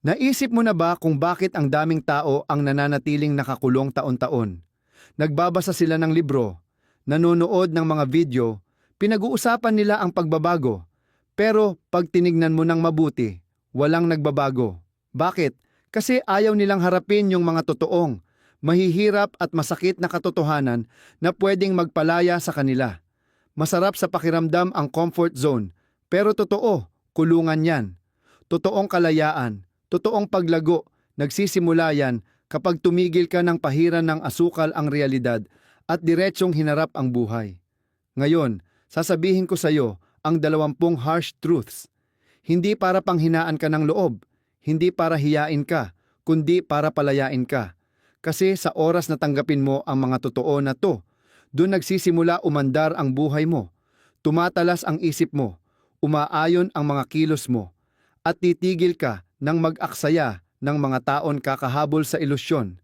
Naisip mo na ba kung bakit ang daming tao ang nananatiling nakakulong taon-taon? Nagbabasa sila ng libro, nanonood ng mga video, pinag-uusapan nila ang pagbabago. Pero pag tinignan mo ng mabuti, walang nagbabago. Bakit? Kasi ayaw nilang harapin yung mga totoong, mahihirap at masakit na katotohanan na pwedeng magpalaya sa kanila. Masarap sa pakiramdam ang comfort zone, pero totoo, kulungan yan. Totoong kalayaan, totoong paglago, nagsisimula yan kapag tumigil ka ng pahiran ng asukal ang realidad at diretsong hinarap ang buhay. Ngayon, sasabihin ko sa iyo ang 20 harsh truths. Hindi para panghinaan ka ng loob, hindi para hiyain ka, kundi para palayain ka. Kasi sa oras na tanggapin mo ang mga totoo na to, doon nagsisimula umandar ang buhay mo. Tumatalas ang isip mo, umaayon ang mga kilos mo, at titigil ka ng mag-aksaya ng mga taon kakahabol sa ilusyon.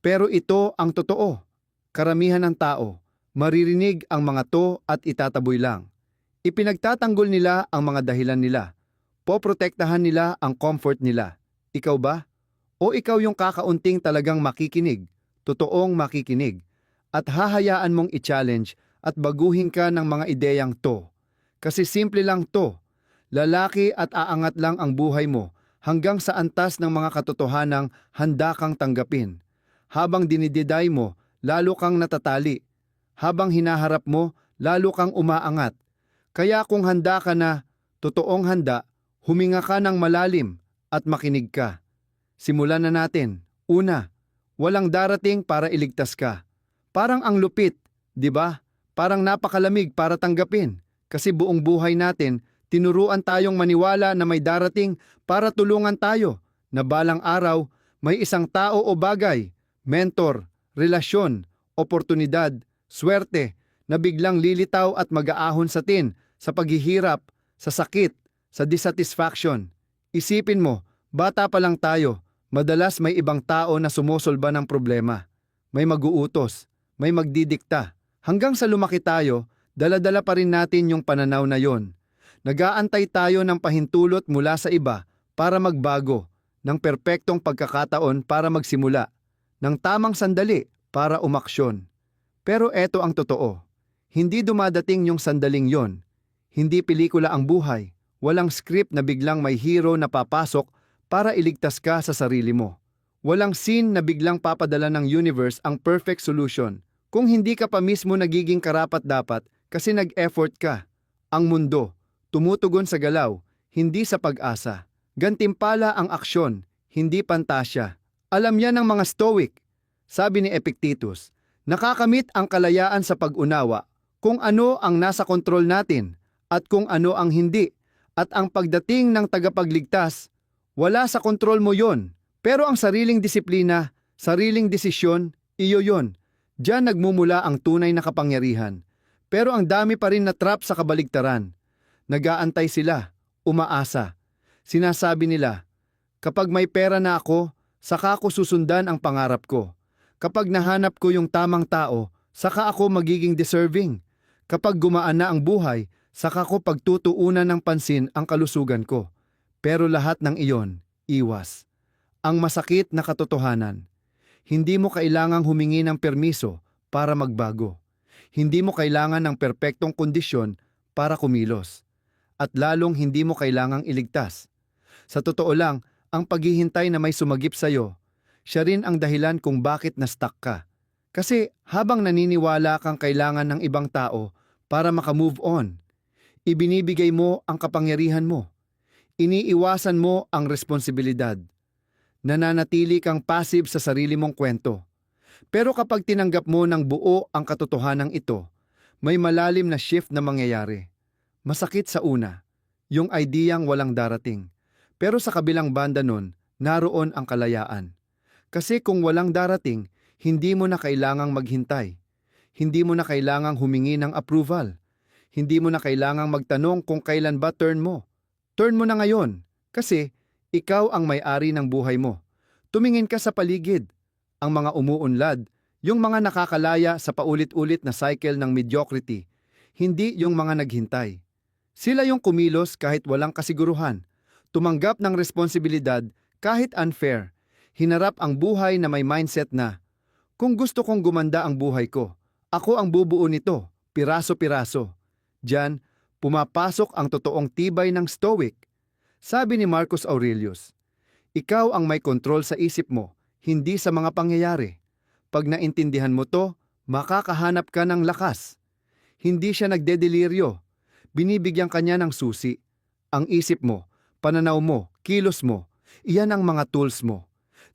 Pero ito ang totoo. Karamihan ng tao, maririnig ang mga to at itataboy lang. Ipinagtatanggol nila ang mga dahilan nila. Poprotektahan nila ang comfort nila. Ikaw ba? O ikaw yung kakaunting talagang makikinig, totoong makikinig, at hahayaan mong i-challenge at baguhin ka ng mga ideyang to. Kasi simple lang to. Lalaki at aangat lang ang buhay mo hanggang sa antas ng mga katotohanang handa kang tanggapin. Habang dinididay mo, lalo kang natatali. Habang hinaharap mo, lalo kang umaangat. Kaya kung handa ka na, totoong handa, huminga ka ng malalim at makinig ka. Simulan na natin. Una, walang darating para iligtas ka. Parang ang lupit, di ba? Parang napakalamig para tanggapin. Kasi buong buhay natin, tinuruan tayong maniwala na may darating para tulungan tayo, na balang araw may isang tao o bagay, mentor, relasyon, oportunidad, swerte, na biglang lilitaw at mag-aahon sa atin sa paghihirap, sa sakit, sa dissatisfaction. Isipin mo, bata pa lang tayo, madalas may ibang tao na sumusolba ng problema. May mag-uutos, may magdidikta. Hanggang sa lumaki tayo, dala-dala pa rin natin yung pananaw na yon. Nag-aantay tayo ng pahintulot mula sa iba para magbago, ng perpektong pagkakataon para magsimula, ng tamang sandali para umaksyon. Pero eto ang totoo, hindi dumadating yung sandaling yon. Hindi pelikula ang buhay, walang script na biglang may hero na papasok para iligtas ka sa sarili mo. Walang scene na biglang papadala ng universe ang perfect solution kung hindi ka pa mismo nagiging karapat-dapat kasi nag-effort ka. Ang mundo, tumutugon sa galaw, hindi sa pag-asa. Gantimpala ang aksyon, hindi pantasya. Alam yan ng mga Stoic. Sabi ni Epictetus, nakakamit ang kalayaan sa pag-unawa kung ano ang nasa kontrol natin at kung ano ang hindi. At ang pagdating ng tagapagligtas, wala sa kontrol mo yon. Pero ang sariling disiplina, sariling desisyon, iyo yon. Diyan nagmumula ang tunay na kapangyarihan. Pero ang dami pa rin na trap sa kabaligtaran. Nag-aantay sila, umaasa. Sinasabi nila, kapag may pera na ako, saka ko susundan ang pangarap ko. Kapag nahanap ko yung tamang tao, saka ako magiging deserving. Kapag gumaan na ang buhay, saka ko pagtutuunan ng pansin ang kalusugan ko. Pero lahat ng iyon, iwas. Ang masakit na katotohanan. Hindi mo kailangang humingi ng permiso para magbago. Hindi mo kailangan ng perpektong kondisyon para kumilos. At lalong hindi mo kailangang iligtas. Sa totoo lang, ang paghihintay na may sumagip sa'yo, siya rin ang dahilan kung bakit na-stuck ka. Kasi habang naniniwala kang kailangan ng ibang tao para makamove on, ibinibigay mo ang kapangyarihan mo. Iniiwasan mo ang responsibilidad. Nananatili kang passive sa sarili mong kwento. Pero kapag tinanggap mo ng buo ang katotohanan ito, may malalim na shift na mangyayari. Masakit sa una, yung ideyang walang darating. Pero sa kabilang banda nun, naroon ang kalayaan. Kasi kung walang darating, hindi mo na kailangang maghintay. Hindi mo na kailangang humingi ng approval. Hindi mo na kailangang magtanong kung kailan ba turn mo. Turn mo na ngayon, kasi ikaw ang may-ari ng buhay mo. Tumingin ka sa paligid. Ang mga umuunlad, yung mga nakakalaya sa paulit-ulit na cycle ng mediocrity, hindi yung mga naghintay. Sila yung kumilos kahit walang kasiguruhan, tumanggap ng responsibilidad Kahit unfair, hinarap ang buhay na may mindset na, kung gusto kong gumanda ang buhay ko, ako ang bubuo nito, piraso-piraso. Diyan, pumapasok ang totoong tibay ng Stoic. Sabi ni Marcus Aurelius, ikaw ang may kontrol sa isip mo, hindi sa mga pangyayari. Pag naintindihan mo to, makakahanap ka ng lakas. Hindi siya nagdedeliryo. Binibigyan kanya ng susi. Ang isip mo, pananaw mo, kilos mo, iyan ang mga tools mo.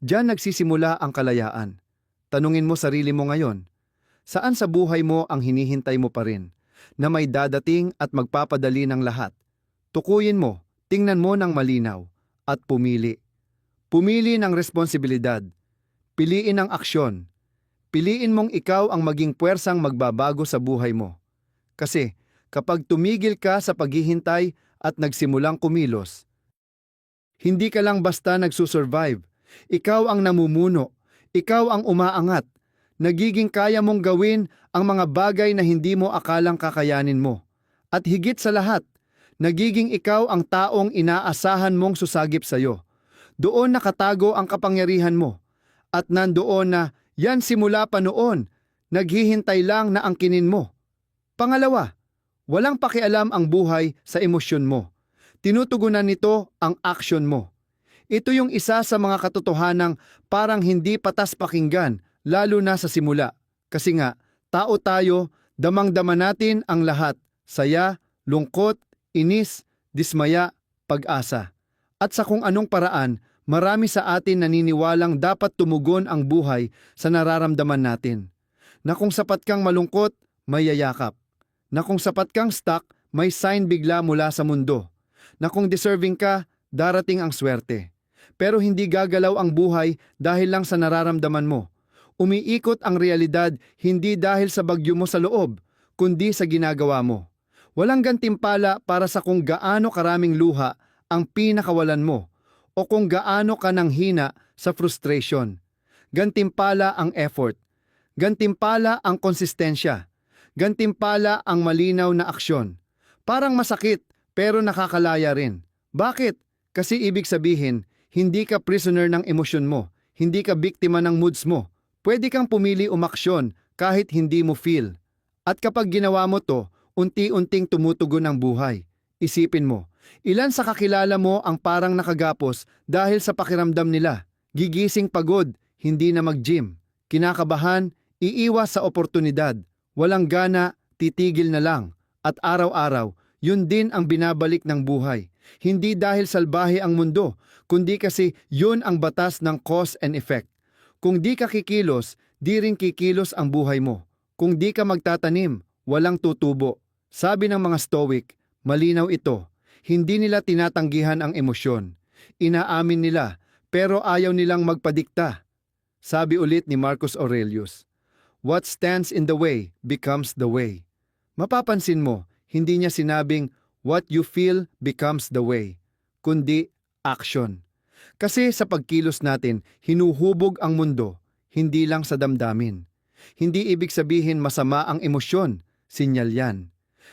Diyan nagsisimula ang kalayaan. Tanungin mo sarili mo ngayon, saan sa buhay mo ang hinihintay mo pa rin, na may dadating at magpapadali ng lahat? Tukuyin mo, tingnan mo ng malinaw, at pumili. Pumili ng responsibilidad. Piliin ang aksyon. Piliin mong ikaw ang maging puwersang magbabago sa buhay mo. Kasi kapag tumigil ka sa paghihintay at nagsimulang kumilos, hindi ka lang basta nagsusurvive. Ikaw ang namumuno. Ikaw ang umaangat. Nagiging kaya mong gawin ang mga bagay na hindi mo akalang kakayanin mo. At higit sa lahat, nagiging ikaw ang taong inaasahan mong susagip sa'yo. Doon nakatago ang kapangyarihan mo. At nandoon na, yan simula pa noon, naghihintay lang na angkinin mo. Pangalawa, walang pakialam ang buhay sa emosyon mo. Tinutugunan nito ang aksyon mo. Ito yung isa sa mga katotohanang parang hindi patas pakinggan, lalo na sa simula. Kasi nga, tao tayo, damang-dama natin ang lahat, saya, lungkot, inis, dismaya, pag-asa. At sa kung anong paraan, marami sa atin naniniwalang dapat tumugon ang buhay sa nararamdaman natin. Na kung sapat kang malungkot, may yayakap. Na kung sapat kang stuck, may sign bigla mula sa mundo. Na kung deserving ka, darating ang swerte. Pero hindi gagalaw ang buhay dahil lang sa nararamdaman mo. Umiikot ang realidad hindi dahil sa bagyo mo sa loob, kundi sa ginagawa mo. Walang gantimpala para sa kung gaano karaming luha ang pinakawalan mo o kung gaano ka nang hina sa frustration. Gantimpala ang effort. Gantimpala ang konsistensya. Gantimpala ang malinaw na aksyon. Parang masakit pero nakakalaya rin. Bakit? Kasi ibig sabihin, hindi ka prisoner ng emosyon mo, hindi ka biktima ng moods mo. Pwede kang pumili umaksyon kahit hindi mo feel. At kapag ginawa mo to, unti-unting tumutugon ang buhay. Isipin mo, ilan sa kakilala mo ang parang nakagapos dahil sa pakiramdam nila? Gigising pagod, hindi na mag-gym. Kinakabahan, iiwas sa oportunidad. Walang gana, titigil na lang. At araw-araw, yun din ang binabalik ng buhay. Hindi dahil salbahe ang mundo, kundi kasi yun ang batas ng cause and effect. Kung di ka kikilos, di rin kikilos ang buhay mo. Kung di ka magtatanim, walang tutubo. Sabi ng mga Stoic, malinaw ito. Hindi nila tinatanggihan ang emosyon. Inaamin nila, pero ayaw nilang magpadikta. Sabi ulit ni Marcus Aurelius, what stands in the way becomes the way. Mapapansin mo, hindi niya sinabing, what you feel becomes the way, kundi action. Kasi sa pagkilos natin, hinuhubog ang mundo, hindi lang sa damdamin. Hindi ibig sabihin masama ang emosyon, sinyal yan.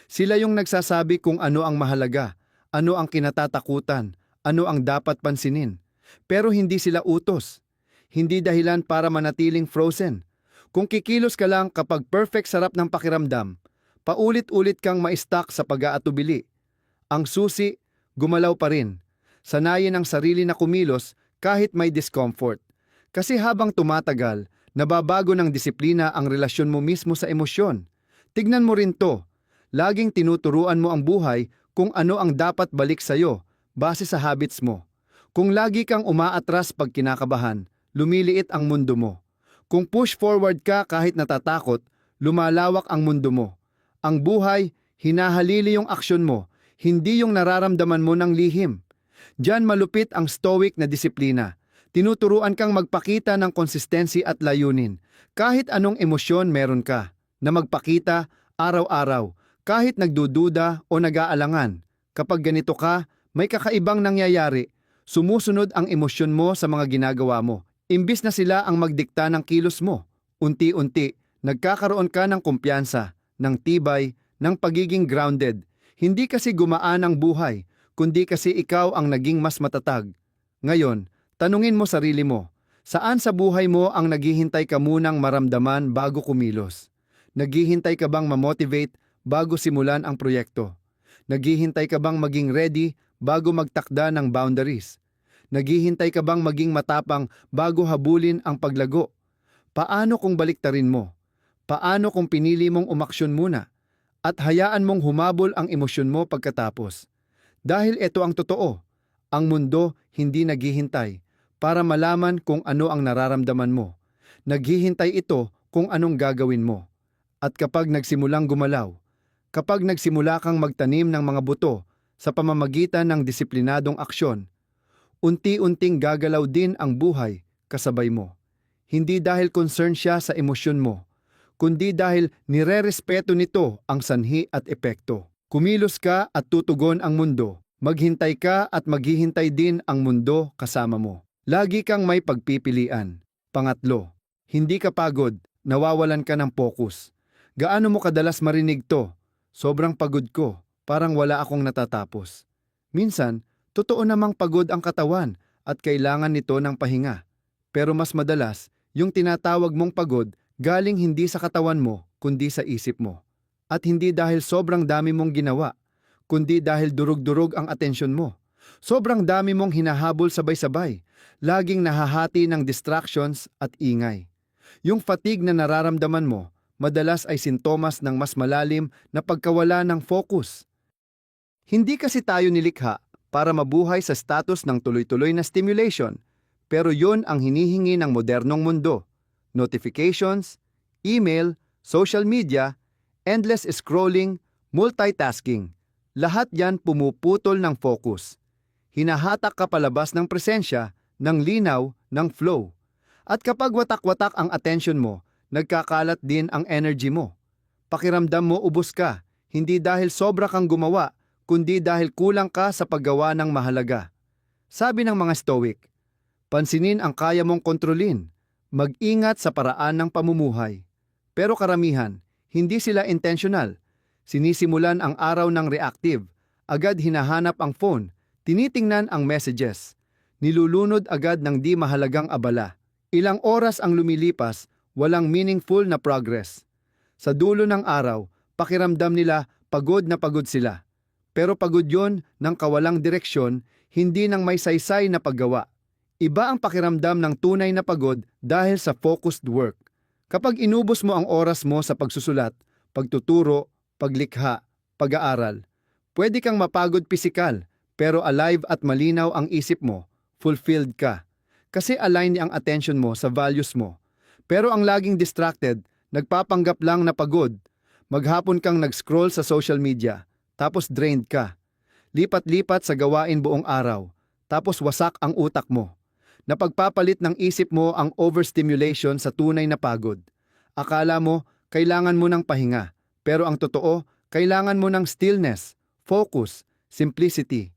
Sila yung nagsasabi kung ano ang mahalaga, ano ang kinatatakutan, ano ang dapat pansinin. Pero hindi sila utos. Hindi dahilan para manatiling frozen. Kung kikilos ka lang kapag perfect sarap ng pakiramdam, paulit-ulit kang ma-stuck sa pag-aatubili. Ang susi, gumalaw pa rin. Sanayin ang sarili na kumilos kahit may discomfort. Kasi habang tumatagal, nababago ng disiplina ang relasyon mo mismo sa emosyon. Tignan mo rin to. Laging tinuturuan mo ang buhay kung ano ang dapat balik sa'yo base sa habits mo. Kung lagi kang umaatras pag kinakabahan, lumiliit ang mundo mo. Kung push forward ka kahit natatakot, lumalawak ang mundo mo. Ang buhay, hinahalili yung aksyon mo, hindi yung nararamdaman mo ng lihim. Diyan malupit ang Stoic na disiplina. Tinuturuan kang magpakita ng konsistensi at layunin. Kahit anong emosyon meron ka, na magpakita araw-araw, kahit nagdududa o nag-aalangan. Kapag ganito ka, may kakaibang nangyayari. Sumusunod ang emosyon mo sa mga ginagawa mo. Imbis na sila ang magdikta ng kilos mo. Unti-unti, nagkakaroon ka ng kumpiyansa, ng tibay, ng pagiging grounded. Hindi kasi gumaan ang buhay, kundi kasi ikaw ang naging mas matatag. Ngayon, Tanungin mo sarili mo, saan sa buhay mo ang naghihintay ka munang maramdaman bago kumilos? Naghihintay ka bang ma-motivate bago simulan ang proyekto? Naghihintay ka bang maging ready bago magtakda ng boundaries? Naghihintay ka bang maging matapang bago habulin ang paglago? Paano kung baliktarin mo? Paano kung pinili mong umaksyon muna at hayaan mong humabol ang emosyon mo pagkatapos? Dahil ito ang totoo, ang mundo hindi naghihintay para malaman kung ano ang nararamdaman mo. Naghihintay ito kung anong gagawin mo. At kapag nagsimulang gumalaw, kapag nagsimula kang magtanim ng mga buto sa pamamagitan ng disiplinadong aksyon, unti-unting gagalaw din ang buhay kasabay mo. Hindi dahil concern siya sa emosyon mo, kundi dahil nirerespeto nito ang sanhi at epekto. Kumilos ka at tutugon ang mundo. Maghintay ka at maghihintay din ang mundo kasama mo. Lagi kang may pagpipilian. Pangatlo, hindi ka pagod, nawawalan ka ng focus. Gaano mo kadalas marinig to? Sobrang pagod ko, parang wala akong natatapos. Minsan, totoo namang pagod ang katawan at kailangan nito ng pahinga. Pero mas madalas, yung tinatawag mong pagod galing hindi sa katawan mo, kundi sa isip mo. At hindi dahil sobrang dami mong ginawa, kundi dahil durug-durog ang atensyon mo. Sobrang dami mong hinahabol sabay-sabay, laging nahahati ng distractions at ingay. Yung fatigue na nararamdaman mo, madalas ay sintomas ng mas malalim na pagkawala ng focus. Hindi kasi tayo nilikha para mabuhay sa status ng tuloy-tuloy na stimulation, pero yon ang hinihingi ng modernong mundo. Notifications, email, social media, endless scrolling, multitasking, lahat yan pumuputol ng focus. Hinahatak ka palabas ng presensya, ng linaw, ng flow. At kapag watak-watak ang attention mo, nagkakalat din ang energy mo. Pakiramdam mo ubos ka, hindi dahil sobra kang gumawa, kundi dahil kulang ka sa paggawa ng mahalaga. Sabi ng mga Stoic, pansinin ang kaya mong kontrolin, mag-ingat sa paraan ng pamumuhay. Pero karamihan, hindi sila intentional. Sinisimulan ang araw ng reactive, agad hinahanap ang phone, tinitingnan ang messages, nilulunod agad ng di mahalagang abala. Ilang oras ang lumilipas, walang meaningful na progress. Sa dulo ng araw, pakiramdam nila pagod na pagod sila. Pero pagod yon ng kawalang direksyon, hindi ng may saysay na paggawa. Iba ang pakiramdam ng tunay na pagod dahil sa focused work. Kapag inubos mo ang oras mo sa pagsusulat, pagtuturo, paglikha, pag-aaral, pwede kang mapagod pisikal, pero alive at malinaw ang isip mo, fulfilled ka. Kasi align ang attention mo sa values mo. Pero ang laging distracted, nagpapanggap lang na pagod. Maghapon kang nag-scroll sa social media, tapos drained ka. Lipat-lipat sa gawain buong araw, tapos wasak ang utak mo. Napagpapalit ng isip mo ang overstimulation sa tunay na pagod. Akala mo, kailangan mo ng pahinga, pero ang totoo, kailangan mo ng stillness, focus, simplicity.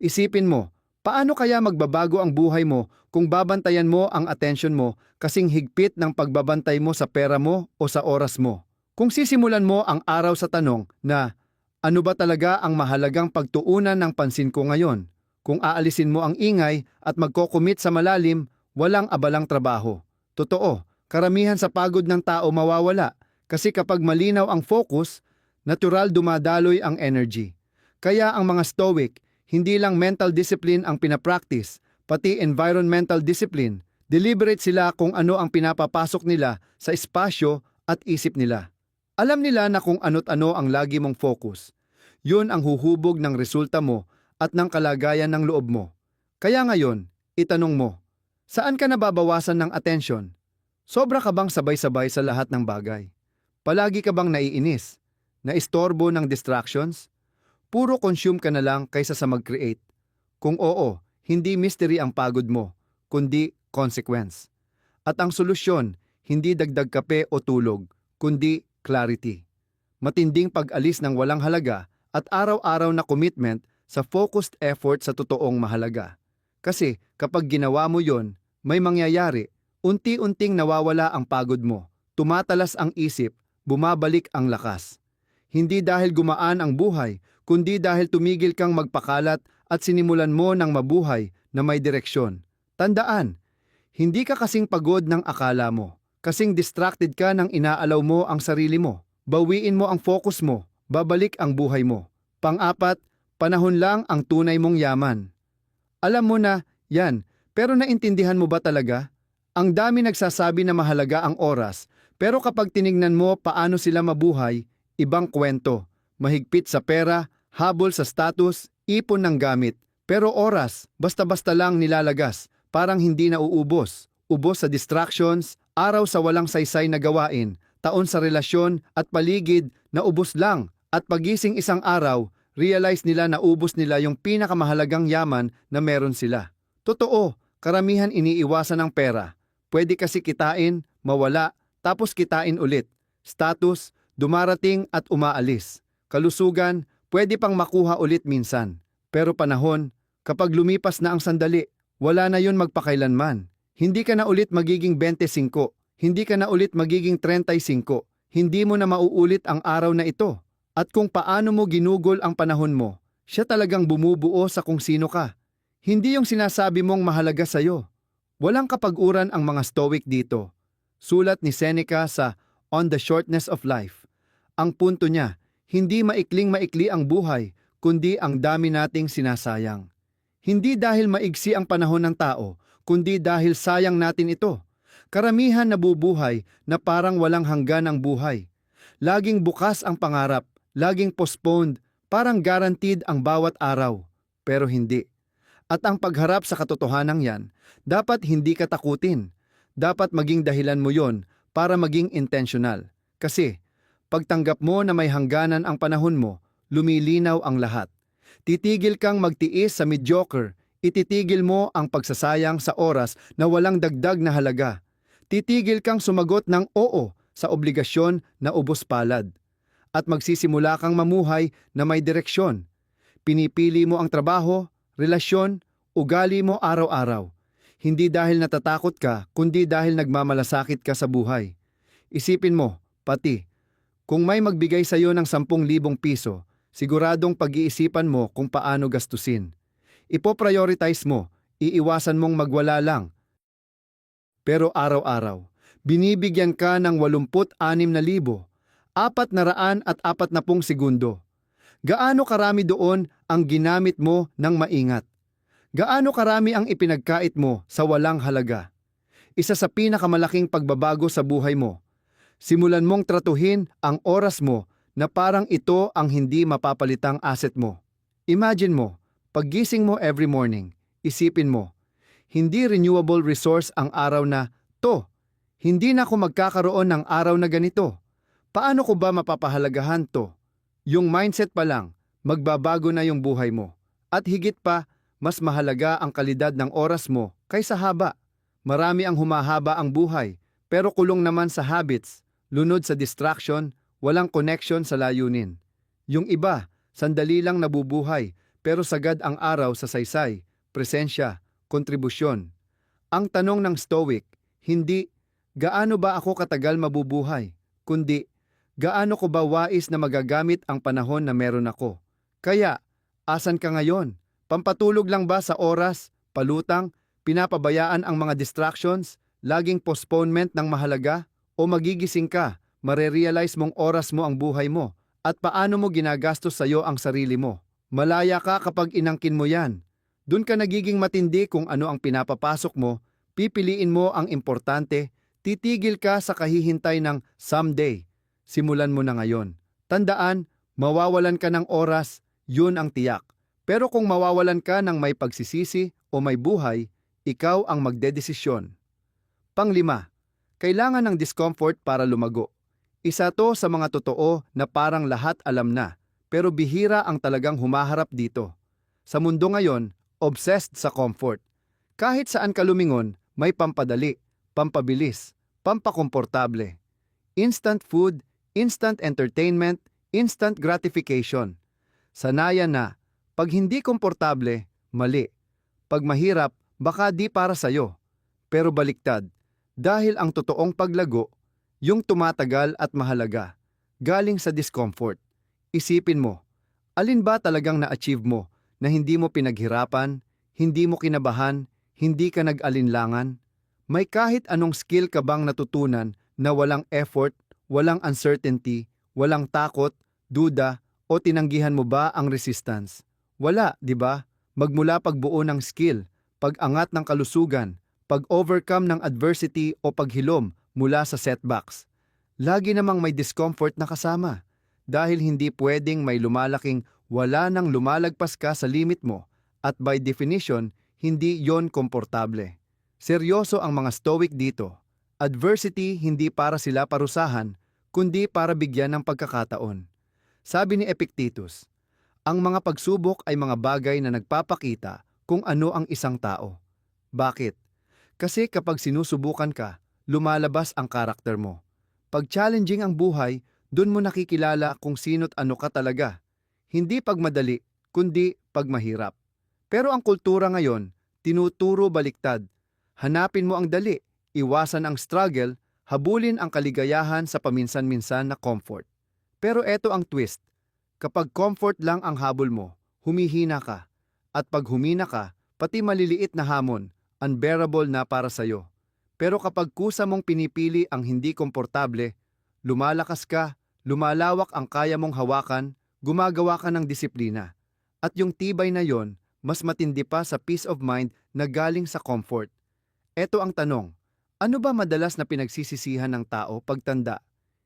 Isipin mo, paano kaya magbabago ang buhay mo kung babantayan mo ang attention mo kasing higpit ng pagbabantay mo sa pera mo o sa oras mo? Kung sisimulan mo ang araw sa tanong na, ano ba talaga ang mahalagang pagtuunan ng pansin ko ngayon? Kung aalisin mo ang ingay at magko-commit sa malalim, walang abalang trabaho. Totoo, karamihan sa pagod ng tao mawawala kasi kapag malinaw ang focus, natural dumadaloy ang energy. Kaya ang mga Stoic, hindi lang mental discipline ang pinapractice, pati environmental discipline. Deliberate sila kung ano ang pinapapasok nila sa espasyo at isip nila. Alam nila na kung ano't ano ang lagi mong focus. Yun ang huhubog ng resulta mo at ng kalagayan ng loob mo. Kaya ngayon, itanong mo, saan ka nababawasan ng atensyon? Sobra ka bang sabay-sabay sa lahat ng bagay? Palagi ka bang naiinis? Naistorbo ng distractions? Puro consume ka na lang kaysa sa mag-create. Kung oo, hindi mystery ang pagod mo, kundi consequence. At ang solusyon, hindi dagdag kape o tulog, kundi clarity. Matinding pag-alis ng walang halaga at araw-araw na commitment sa focused effort sa totoong mahalaga. Kasi kapag ginawa mo yon, may mangyayari, unti-unting nawawala ang pagod mo, tumatalas ang isip, bumabalik ang lakas. Hindi dahil gumaan ang buhay, kundi dahil tumigil kang magpakalat at sinimulan mo ng mabuhay na may direksyon. Tandaan, hindi ka kasing pagod ng akala mo. Kasing distracted ka ng inaalaw mo ang sarili mo. Bawiin mo ang focus mo, babalik ang buhay mo. Pang-apat, panahon lang ang tunay mong yaman. Alam mo na, yan, pero naintindihan mo ba talaga? Ang dami nagsasabi na mahalaga ang oras, pero kapag tinignan mo paano sila mabuhay, ibang kwento. Mahigpit sa pera, habol sa status, ipon ng gamit. Pero oras, basta-basta lang nilalagas, parang hindi nauubos. Ubos sa distractions, araw sa walang saysay na gawain, taon sa relasyon at paligid na ubos lang. At pagising isang araw, realize nila na ubos nila yung pinakamahalagang yaman na meron sila. Totoo, karamihan iniiwasan ng pera. Pwede kasi kitain, mawala, tapos kitain ulit. Status, dumarating at umaalis. Kalusugan, pwede pang makuha ulit minsan. Pero panahon, kapag lumipas na ang sandali, wala na yun magpakailanman. Hindi ka na ulit magiging 25, hindi ka na ulit magiging 35, hindi mo na mauulit ang araw na ito. At kung paano mo ginugol ang panahon mo, siya talagang bumubuo sa kung sino ka. Hindi yung sinasabi mong mahalaga sa'yo. Walang kapag-uran ang mga Stoic dito. Sulat ni Seneca sa On the Shortness of Life. Ang punto niya, hindi maikling-maikli ang buhay, kundi ang dami nating sinasayang. Hindi dahil maigsi ang panahon ng tao, kundi dahil sayang natin ito. Karamihan nabubuhay na parang walang hanggan ang buhay. Laging bukas ang pangarap, laging postponed, parang guaranteed ang bawat araw. Pero hindi. At ang pagharap sa katotohanan yan, dapat hindi ka takutin. Dapat maging dahilan mo yon para maging intentional. Kasi, pagtanggap mo na may hangganan ang panahon mo, lumilinaw ang lahat. Titigil kang magtiis sa mediocre, ititigil mo ang pagsasayang sa oras na walang dagdag na halaga. Titigil kang sumagot ng oo sa obligasyon na ubos palad. At magsisimula kang mamuhay na may direksyon. Pinipili mo ang trabaho, relasyon, ugali mo araw-araw. Hindi dahil natatakot ka, kundi dahil nagmamalasakit ka sa buhay. Isipin mo, pati, kung may magbigay sa iyo ng 10,000 piso, siguradong pag-iisipan mo kung paano gastusin. Ipo-prioritize mo, iiwasan mong magwala lang. Pero araw-araw, binibigyan ka ng 86,440 segundo. Gaano karami doon ang ginamit mo ng maingat? Gaano karami ang ipinagkait mo sa walang halaga? Isa sa pinakamalaking pagbabago sa buhay mo. Simulan mong tratuhin ang oras mo na parang ito ang hindi mapapalitang asset mo. Imagine mo, paggising mo every morning, isipin mo, hindi renewable resource ang araw na to. Hindi na ako magkakaroon ng araw na ganito. Paano ko ba mapapahalagahan to? Yung mindset pa lang, magbabago na yung buhay mo. At higit pa, mas mahalaga ang kalidad ng oras mo kaysa haba. Marami ang humahaba ang buhay, pero kulong naman sa habits, lunod sa distraction, walang connection sa layunin. Yung iba, sandali lang nabubuhay, pero sagad ang araw sa saysay, presensya, kontribusyon. Ang tanong ng Stoic, hindi, gaano ba ako katagal mabubuhay, kundi, gaano ko ba wais na magagamit ang panahon na meron ako? Kaya, asan ka ngayon? Pampatulog lang ba sa oras, palutang, pinapabayaan ang mga distractions, laging postponement ng mahalaga? O magigising ka, marerealize mong oras mo ang buhay mo, at paano mo ginagastos sa iyo ang sarili mo? Malaya ka kapag inangkin mo yan. Doon ka nagiging matindi kung ano ang pinapapasok mo, pipiliin mo ang importante, titigil ka sa kahihintay ng someday. Simulan mo na ngayon. Tandaan, mawawalan ka ng oras, yun ang tiyak. Pero kung mawawalan ka ng may pagsisisi o may buhay, ikaw ang magdedesisyon. Panglima, kailangan ng discomfort para lumago. Isa to sa mga totoo na parang lahat alam na, pero bihira ang talagang humaharap dito. Sa mundo ngayon, obsessed sa comfort. Kahit saan ka lumingon, may pampadali, pampabilis, pampakomportable. Instant food, instant entertainment, instant gratification. Sanayan na, pag hindi komportable, mali. Pag mahirap, baka di para sa'yo. Pero baliktad, dahil ang totoong paglago, yung tumatagal at mahalaga, galing sa discomfort. Isipin mo, alin ba talagang na-achieve mo na hindi mo pinaghirapan, hindi mo kinabahan, Hindi ka nag-alinlangan? May kahit anong skill ka bang natutunan na walang effort, walang uncertainty, walang takot, duda, o tinanggihan mo ba ang resistance? Wala, di ba? Magmula pagbuo ng skill, pag-angat ng kalusugan, pag-overcome ng adversity o paghilom mula sa setbacks. Lagi namang may discomfort na kasama. Dahil hindi pwedeng may lumalaking wala nang lumalagpas ka sa limit mo at by definition, hindi yon komportable. Seryoso ang mga stoic dito. Adversity hindi para sila parusahan, kundi para bigyan ng pagkakataon. Sabi ni Epictetus, ang mga pagsubok ay mga bagay na nagpapakita kung ano ang isang tao. Bakit? Kasi kapag sinusubukan ka, lumalabas ang karakter mo. Pag challenging ang buhay, dun mo nakikilala kung sino't ano ka talaga. Hindi pag madali, kundi pag mahirap. Pero ang kultura ngayon, tinuturo baliktad. Hanapin mo ang dali, iwasan ang struggle, habulin ang kaligayahan sa paminsan-minsan na comfort. Pero eto ang twist. Kapag comfort lang ang habol mo, humihina ka. At pag humina ka, pati maliliit na hamon, unbearable na para sa'yo. Pero kapag kusa mong pinipili ang hindi komportable, lumalakas ka, lumalawak ang kaya mong hawakan, gumagawa ka ng disiplina. At yung tibay na yon, mas matindi pa sa peace of mind na galing sa comfort. Eto ang tanong, ano ba madalas na pinagsisisihan ng tao pagtanda?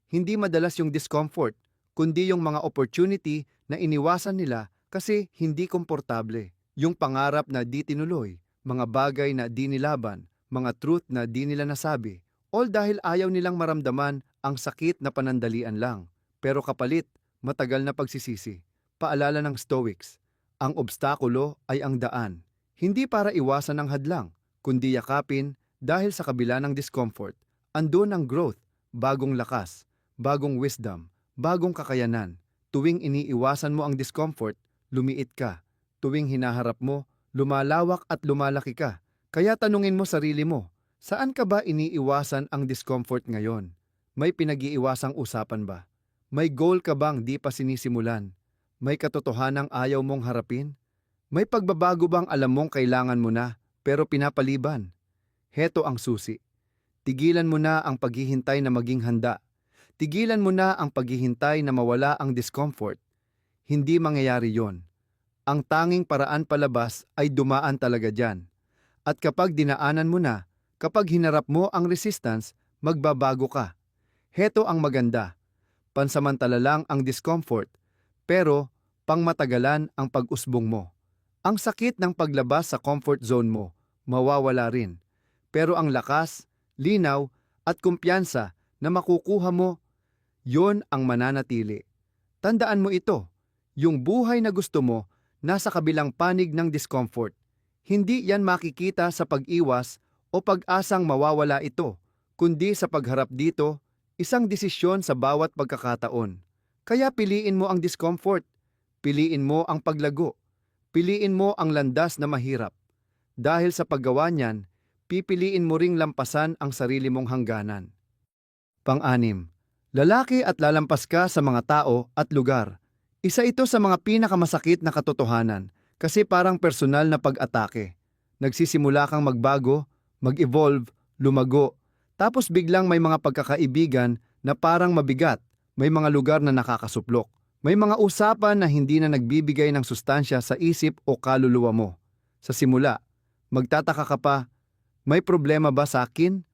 Hindi madalas yung discomfort, kundi yung mga opportunity na iniwasan nila kasi hindi komportable. Yung pangarap na di tinuloy, mga bagay na di nilaban, mga truth na di nila nasabi, all dahil ayaw nilang maramdaman ang sakit na panandalian lang. Pero kapalit, matagal na pagsisisi. Paalala ng Stoics, ang obstakulo ay ang daan. Hindi para iwasan ang hadlang, kundi yakapin dahil sa kabila ng discomfort, andun ang growth, bagong lakas, bagong wisdom, bagong kakayanan. Tuwing iniiwasan mo ang discomfort, lumiit ka. Tuwing hinaharap mo, lumalawak at lumalaki ka. Kaya tanungin mo sarili mo, saan ka ba iniiwasan ang discomfort ngayon? May pinag-iiwasang usapan ba? May goal ka bang di pa sinisimulan? May katotohanang ayaw mong harapin? May pagbabago bang alam mong kailangan mo na, pero pinapaliban? Heto ang susi. Tigilan mo na ang paghihintay na maging handa. Tigilan mo na ang paghihintay na mawala ang discomfort. Hindi mangyayari yon. Ang tanging paraan palabas ay dumaan talaga dyan. At kapag dinaanan mo na, kapag hinarap mo ang resistance, magbabago ka. Heto ang maganda. Pansamantala lang ang discomfort, pero pangmatagalan ang pag-usbong mo. Ang sakit ng paglabas sa comfort zone mo, mawawala rin. Pero ang lakas, linaw, at kumpiyansa na makukuha mo, yon ang mananatili. Tandaan mo ito, yung buhay na gusto mo, nasa kabilang panig ng discomfort. Hindi yan makikita sa pag-iwas o pag-asang mawawala ito, kundi sa pagharap dito, isang desisyon sa bawat pagkakataon. Kaya piliin mo ang discomfort, piliin mo ang paglago, piliin mo ang landas na mahirap. Dahil sa paggawa niyan, pipiliin mo ring lampasan ang sarili mong hangganan. Pang-anim, lalaki at lalampas ka sa mga tao at lugar. Isa ito sa mga pinakamasakit na katotohanan kasi parang personal na pag-atake. Nagsisimula kang magbago, mag-evolve, lumago, tapos biglang may mga pagkakaibigan na parang mabigat, may mga lugar na nakakasuplok, may mga usapan na hindi na nagbibigay ng sustansya sa isip o kaluluwa mo. Sa simula, magtataka ka pa, may problema ba sa akin?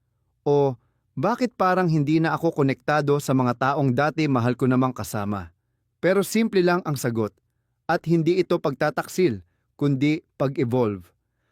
O bakit parang hindi na ako konektado sa mga taong dati mahal ko namang kasama? Pero simple lang ang sagot, at hindi ito pagtataksil, kundi pag-evolve.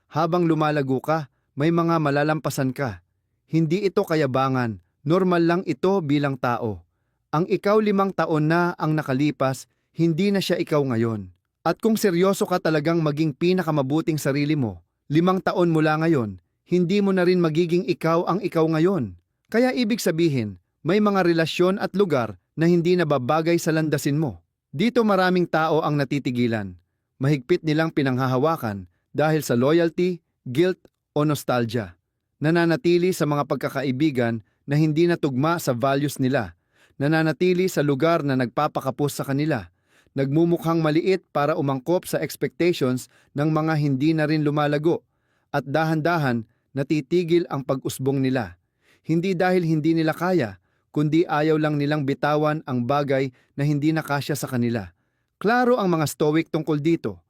Habang lumalago ka, may mga malalampasan ka. Hindi ito kayabangan, normal lang ito bilang tao. Ang ikaw 5 taon na ang nakalipas, hindi na siya ikaw ngayon. At kung seryoso ka talagang maging pinakamabuting sarili mo, 5 taon mula ngayon, hindi mo na rin magiging ikaw ang ikaw ngayon. Kaya ibig sabihin, may mga relasyon at lugar na hindi nababagay sa landasin mo. Dito maraming tao ang natitigilan. Mahigpit nilang pinanghahawakan dahil sa loyalty, guilt o nostalgia. Nananatili sa mga pagkakaibigan na hindi natugma sa values nila. Nananatili sa lugar na nagpapakapos sa kanila. Nagmumukhang maliit para umangkop sa expectations ng mga hindi na rin lumalago. at dahan-dahan natitigil ang pag-usbong nila. Hindi dahil hindi nila kaya, kundi ayaw lang nilang bitawan ang bagay na hindi nakasya sa kanila. Klaro ang mga Stoic tungkol dito.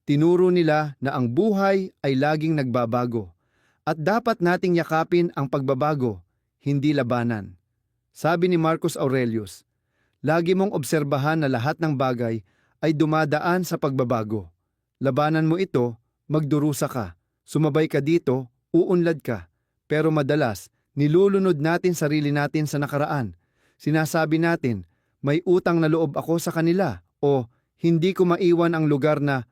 Tinuro nila na ang buhay ay laging nagbabago at dapat nating yakapin ang pagbabago, hindi labanan. Sabi ni Marcus Aurelius, lagi mong obserbahan na lahat ng bagay ay dumadaan sa pagbabago. Labanan mo ito, magdurusa ka, sumabay ka dito, uunlad ka. Pero madalas, nilulunod natin sarili natin sa nakaraan. Sinasabi natin, may utang na loob ako sa kanila o hindi ko maiwan ang lugar na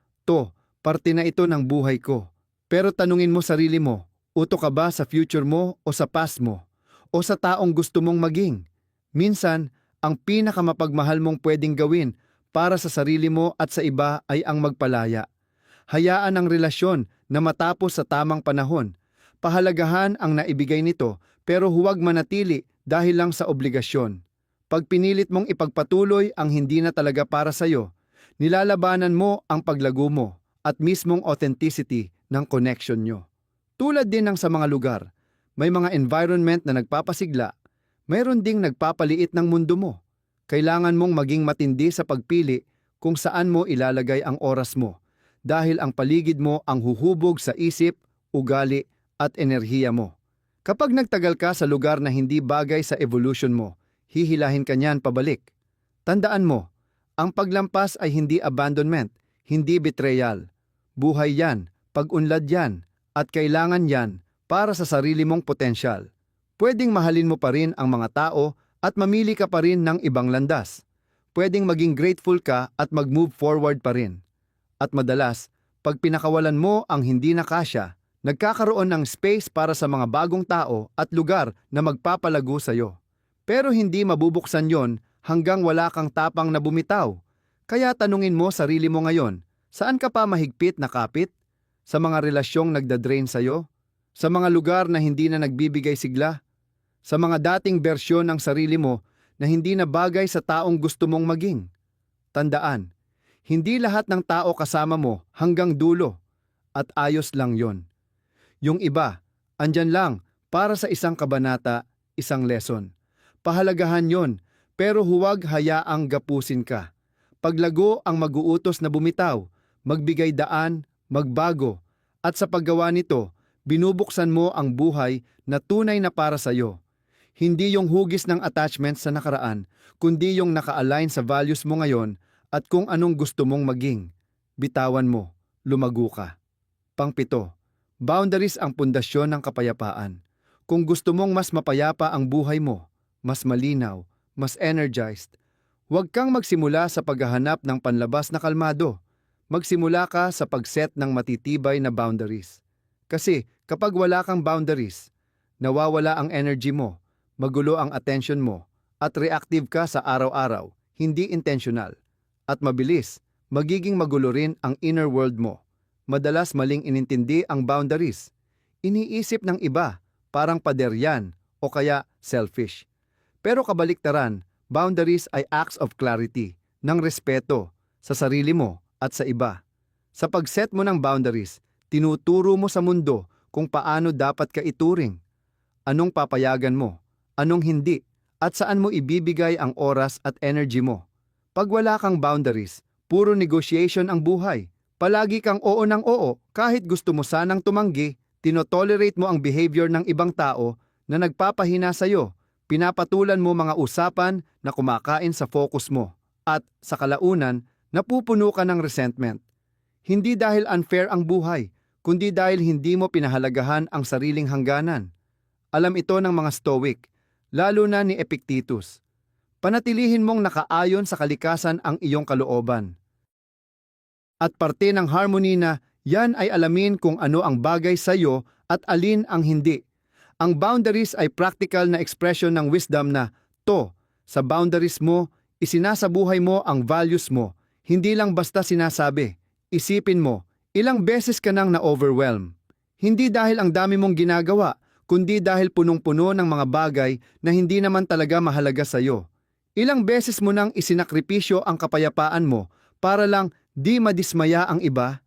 parte na ito ng buhay ko. Pero tanungin mo sarili mo, uto ka ba sa future mo o sa past mo? O sa taong gusto mong maging? Minsan, ang pinakamapagmahal mong pwedeng gawin para sa sarili mo at sa iba ay ang magpalaya. Hayaan ang relasyon na matapos sa tamang panahon. Pahalagahan ang naibigay nito pero huwag manatili dahil lang sa obligasyon. Pag pinilit mong ipagpatuloy ang hindi na talaga para sa'yo, nilalabanan mo ang paglago mo at mismong authenticity ng connection nyo. Tulad din ng sa mga lugar, may mga environment na nagpapasigla, mayroon ding nagpapaliit ng mundo mo. Kailangan mong maging matindi sa pagpili kung saan mo ilalagay ang oras mo dahil ang paligid mo ang huhubog sa isip, ugali at enerhiya mo. Kapag nagtagal ka sa lugar na hindi bagay sa evolution mo, hihilahin ka niyan pabalik. Tandaan mo, ang paglampas ay hindi abandonment, hindi betrayal. Buhay yan, pag-unlad yan, at kailangan yan para sa sarili mong potensyal. Pwedeng mahalin mo pa rin ang mga tao at mamili ka pa rin ng ibang landas. Pwedeng maging grateful ka at mag-move forward pa rin. At madalas, pag pinakawalan mo ang hindi nakasya, nagkakaroon ng space para sa mga bagong tao at lugar na magpapalago sa'yo. Pero hindi mabubuksan yon hanggang wala kang tapang na bumitaw. Kaya tanungin mo sarili mo ngayon, saan ka pa mahigpit na kapit? Sa mga relasyong nagdadrain sa'yo? Sa mga lugar na hindi na nagbibigay sigla? Sa mga dating bersyon ng sarili mo na hindi na bagay sa taong gusto mong maging? Tandaan, hindi lahat ng tao kasama mo hanggang dulo at ayos lang yon. Yung iba, andyan lang para sa isang kabanata, isang lesson. Pahalagahan yon, pero huwag hayaang gapusin ka. Paglago ang mag-uutos na bumitaw, magbigay daan, magbago, at sa paggawa nito, binubuksan mo ang buhay na tunay na para sa'yo. Hindi yung hugis ng attachment sa nakaraan, kundi yung naka-align sa values mo ngayon at kung anong gusto mong maging. Bitawan mo, lumago ka. Pang-7, boundaries ang pundasyon ng kapayapaan. Kung gusto mong mas mapayapa ang buhay mo, mas malinaw, mas energized, huwag kang magsimula sa paghahanap ng panlabas na kalmado. Magsimula ka sa pag-set ng matitibay na boundaries. Kasi kapag wala kang boundaries, nawawala ang energy mo, magulo ang attention mo, at reactive ka sa araw-araw, hindi intentional. At mabilis, magiging magulo rin ang inner world mo. Madalas maling inintindi ang boundaries. Iniisip ng iba, parang pader yan, o kaya selfish. Pero kabaliktaran, boundaries ay acts of clarity, ng respeto, sa sarili mo at sa iba. Sa pag-set mo ng boundaries, tinuturo mo sa mundo kung paano dapat ka ituring. Anong papayagan mo, anong hindi, at saan mo ibibigay ang oras at energy mo. Pag wala kang boundaries, puro negotiation ang buhay. Palagi kang oo ng oo, kahit gusto mo sanang tumanggi, tinotolerate mo ang behavior ng ibang tao na nagpapahina sa'yo. Pinapatulan mo mga usapan na kumakain sa focus mo. At sa kalaunan, napupuno ka ng resentment. Hindi dahil unfair ang buhay, kundi dahil hindi mo pinahalagahan ang sariling hangganan. Alam ito ng mga Stoic, lalo na ni Epictetus. Panatilihin mong nakaayon sa kalikasan ang iyong kalooban. At parte ng harmony na yan ay alamin kung ano ang bagay sa iyo at alin ang hindi. Ang boundaries ay practical na expression ng wisdom na sa boundaries mo, isinasabuhay mo ang values mo. Hindi lang basta sinasabi. Isipin mo, ilang beses ka nang na-overwhelm. Hindi dahil ang dami mong ginagawa, kundi dahil punong-puno ng mga bagay na hindi naman talaga mahalaga sa iyo. Ilang beses mo nang isinakripisyo ang kapayapaan mo para lang di madismaya ang iba.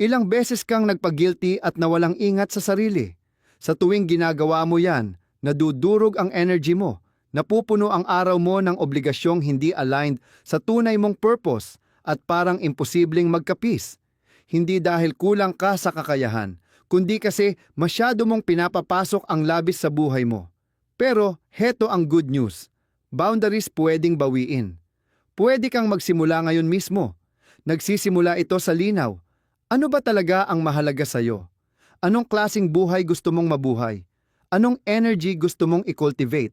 Ilang beses kang nagpag-guilty at nawalang ingat sa sarili. Sa tuwing ginagawa mo yan, nadudurog ang energy mo, napupuno ang araw mo ng obligasyong hindi aligned sa tunay mong purpose at parang imposibleng magkapis. Hindi dahil kulang ka sa kakayahan, kundi kasi masyado mong pinapapasok ang labis sa buhay mo. Pero heto ang good news. Boundaries pwedeng bawiin. Pwede kang magsimula ngayon mismo. Nagsisimula ito sa linaw. Ano ba talaga ang mahalaga sa'yo? Anong klasing buhay gusto mong mabuhay? Anong energy gusto mong i-cultivate?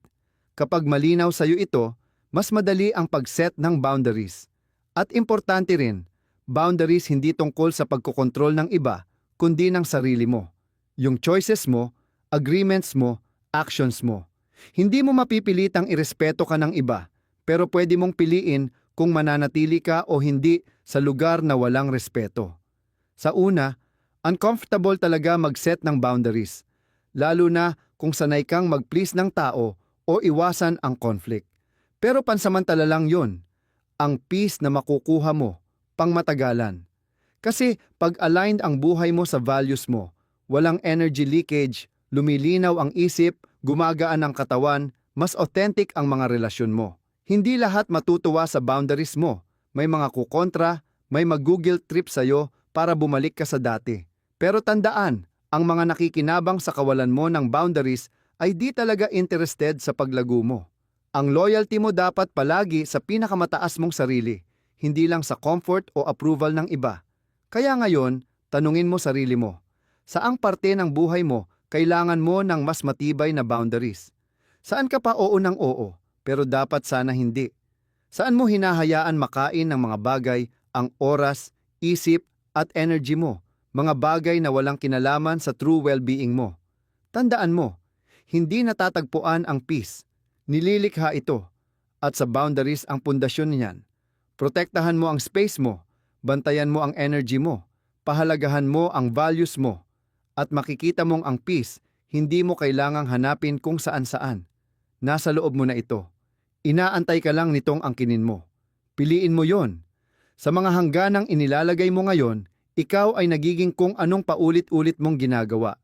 Kapag malinaw sa'yo ito, mas madali ang pag-set ng boundaries. At importante rin, boundaries hindi tungkol sa pagkokontrol ng iba, kundi ng sarili mo. Yung choices mo, agreements mo, actions mo. Hindi mo mapipilitang irespeto ka ng iba, pero pwede mong piliin kung mananatili ka o hindi sa lugar na walang respeto. Sa una, uncomfortable talaga mag-set ng boundaries, lalo na kung sanay kang mag-please ng tao o iwasan ang conflict. Pero pansamantala lang yun, ang peace na makukuha mo, pangmatagalan. Kasi pag aligned ang buhay mo sa values mo, walang energy leakage, lumilinaw ang isip, gumagaan ang katawan, mas authentic ang mga relasyon mo. Hindi lahat matutuwa sa boundaries mo. May mga kukontra, may mag-Google trip sa'yo para bumalik ka sa dati. Pero tandaan, ang mga nakikinabang sa kawalan mo ng boundaries ay di talaga interested sa paglago mo. Ang loyalty mo dapat palagi sa pinakamataas mong sarili, hindi lang sa comfort o approval ng iba. Kaya ngayon, tanungin mo sarili mo, saang parte ng buhay mo kailangan mo ng mas matibay na boundaries? Saan ka pa oo ng oo, pero dapat sana hindi? Saan mo hinahayaan makain ng mga bagay ang oras, isip, at energy mo, mga bagay na walang kinalaman sa true well-being mo? Tandaan mo, hindi natatagpuan ang peace. Nililikha ito, at sa boundaries ang pundasyon niyan. Protektahan mo ang space mo, bantayan mo ang energy mo, pahalagahan mo ang values mo, at makikita mong ang peace, hindi mo kailangang hanapin kung saan-saan. Nasa loob mo na ito. Inaantay ka lang nitong angkinin mo. Piliin mo yon. Sa mga hangganang inilalagay mo ngayon, ikaw ay nagiging kung anong paulit-ulit mong ginagawa.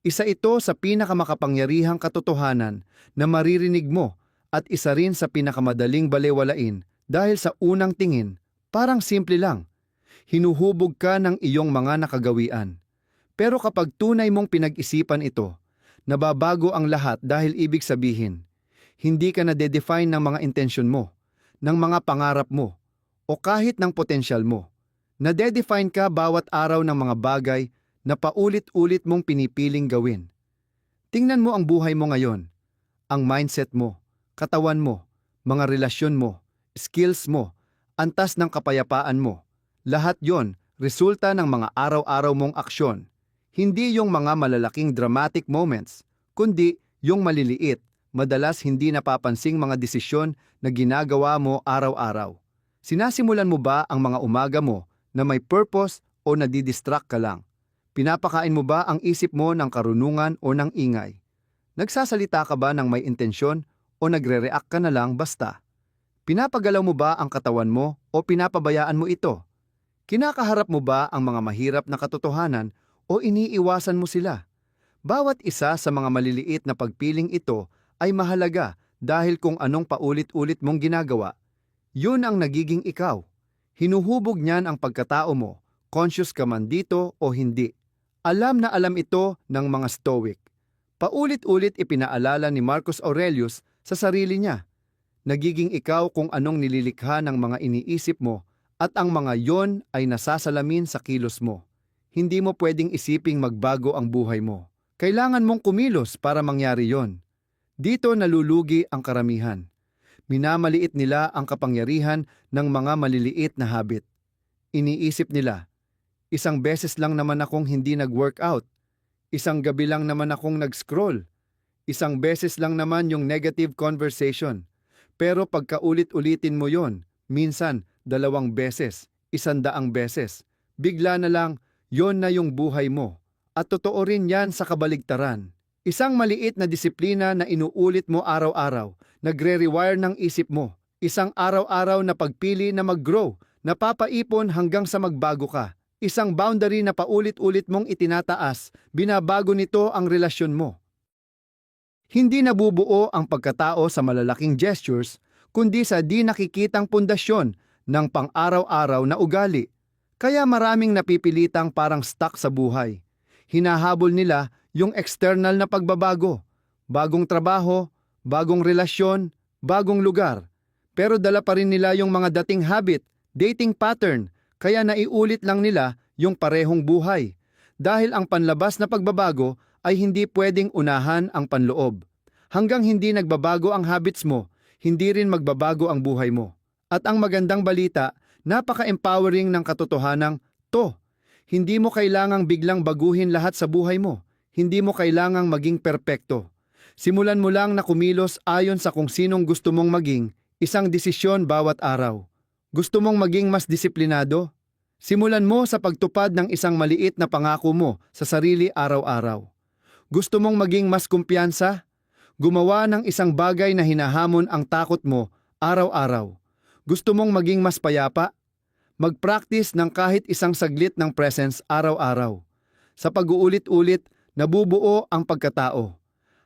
Isa ito sa pinakamakapangyarihang katotohanan na maririnig mo at isa rin sa pinakamadaling balewalain dahil sa unang tingin, parang simple lang. Hinuhubog ka ng iyong mga nakagawian. Pero kapag tunay mong pinag-isipan ito, nababago ang lahat dahil ibig sabihin, hindi ka na-define ng mga intensyon mo, ng mga pangarap mo, o kahit ng potensyal mo. Nade-define ka bawat araw ng mga bagay na paulit-ulit mong pinipiling gawin. Tingnan mo ang buhay mo ngayon, ang mindset mo, katawan mo, mga relasyon mo, skills mo, antas ng kapayapaan mo. Lahat yon resulta ng mga araw-araw mong aksyon. Hindi yung mga malalaking dramatic moments, kundi yung maliliit, madalas hindi napapansing mga desisyon na ginagawa mo araw-araw. Sinasimulan mo ba ang mga umaga mo na may purpose o nadidistract ka lang? Pinapakain mo ba ang isip mo ng karunungan o ng ingay? Nagsasalita ka ba ng may intensyon o nagre-react ka na lang basta? Pinapagalaw mo ba ang katawan mo o pinapabayaan mo ito? Kinakaharap mo ba ang mga mahirap na katotohanan o iniiwasan mo sila? Bawat isa sa mga maliliit na pagpiling ito ay mahalaga dahil kung anong paulit-ulit mong ginagawa, yun ang nagiging ikaw. Hinuhubog niyan ang pagkatao mo, conscious ka man dito o hindi. Alam na alam ito ng mga Stoic. Paulit-ulit ipinaalala ni Marcus Aurelius sa sarili niya. Nagiging ikaw kung anong nililikha ng mga iniisip mo at ang mga yon ay nasasalamin sa kilos mo. Hindi mo pwedeng isiping magbago ang buhay mo. Kailangan mong kumilos para mangyari yon. Dito nalulugi ang karamihan. Minamaliit nila ang kapangyarihan ng mga maliliit na habit. Iniisip nila, isang beses lang naman akong hindi nag-workout. Isang gabi lang naman akong nag-scroll. Isang beses lang naman yung negative conversation. Pero pagkaulit-ulitin mo yon, minsan 2 beses, 100 beses, bigla na lang, yon na yung buhay mo. At totoo rin yan sa kabaligtaran. Isang maliit na disiplina na inuulit mo araw-araw, nagre-rewire ng isip mo. Isang araw-araw na pagpili na mag-grow, napapaipon hanggang sa magbago ka. Isang boundary na paulit-ulit mong itinataas, binabago nito ang relasyon mo. Hindi nabubuo ang pagkatao sa malalaking gestures, kundi sa di nakikitang pundasyon ng pang-araw-araw na ugali. Kaya maraming napipilitang parang stuck sa buhay. Hinahabol nila yung external na pagbabago, bagong trabaho, bagong relasyon, bagong lugar. Pero dala pa rin nila yung mga dating habit, dating pattern, kaya naiulit lang nila yung parehong buhay. Dahil ang panlabas na pagbabago ay hindi pwedeng unahan ang panloob. Hanggang hindi nagbabago ang habits mo, hindi rin magbabago ang buhay mo. At ang magandang balita, napaka-empowering ng katotohanang to. Hindi mo kailangang biglang baguhin lahat sa buhay mo. Hindi mo kailangang maging perpekto. Simulan mo lang na kumilos ayon sa kung sinong gusto mong maging, isang desisyon bawat araw. Gusto mong maging mas disiplinado? Simulan mo sa pagtupad ng isang maliit na pangako mo sa sarili araw-araw. Gusto mong maging mas kumpiyansa? Gumawa ng isang bagay na hinahamon ang takot mo araw-araw. Gusto mong maging mas payapa? Mag-practice ng kahit isang saglit ng presence araw-araw. Sa pag-uulit-ulit, nabubuo ang pagkatao.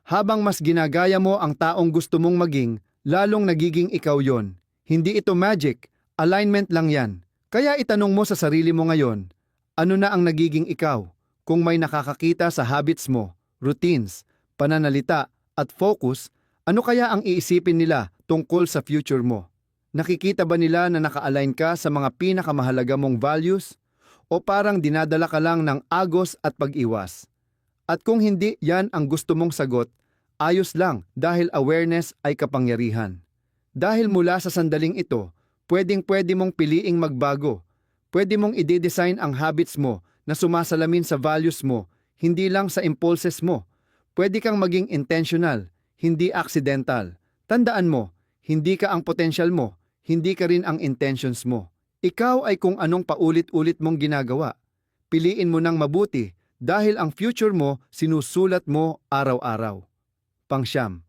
Habang mas ginagaya mo ang taong gusto mong maging, lalong nagiging ikaw yon. Hindi ito magic, alignment lang yan. Kaya itanong mo sa sarili mo ngayon, ano na ang nagiging ikaw? Kung may nakakakita sa habits mo, routines, pananalita, at focus, ano kaya ang iisipin nila tungkol sa future mo? Nakikita ba nila na naka-align ka sa mga pinakamahalaga mong values? O parang dinadala ka lang ng agos at pag-iwas? At kung hindi yan ang gusto mong sagot, ayos lang dahil awareness ay kapangyarihan. Dahil mula sa sandaling ito, pwedeng-pwede mong piliing magbago. Pwede mong i-design ang habits mo na sumasalamin sa values mo, hindi lang sa impulses mo. Pwede kang maging intentional, hindi accidental. Tandaan mo, hindi ka ang potential mo, hindi ka rin ang intentions mo. Ikaw ay kung anong paulit-ulit mong ginagawa. Piliin mo ng mabuti dahil ang future mo sinusulat mo araw-araw. Pangsyam,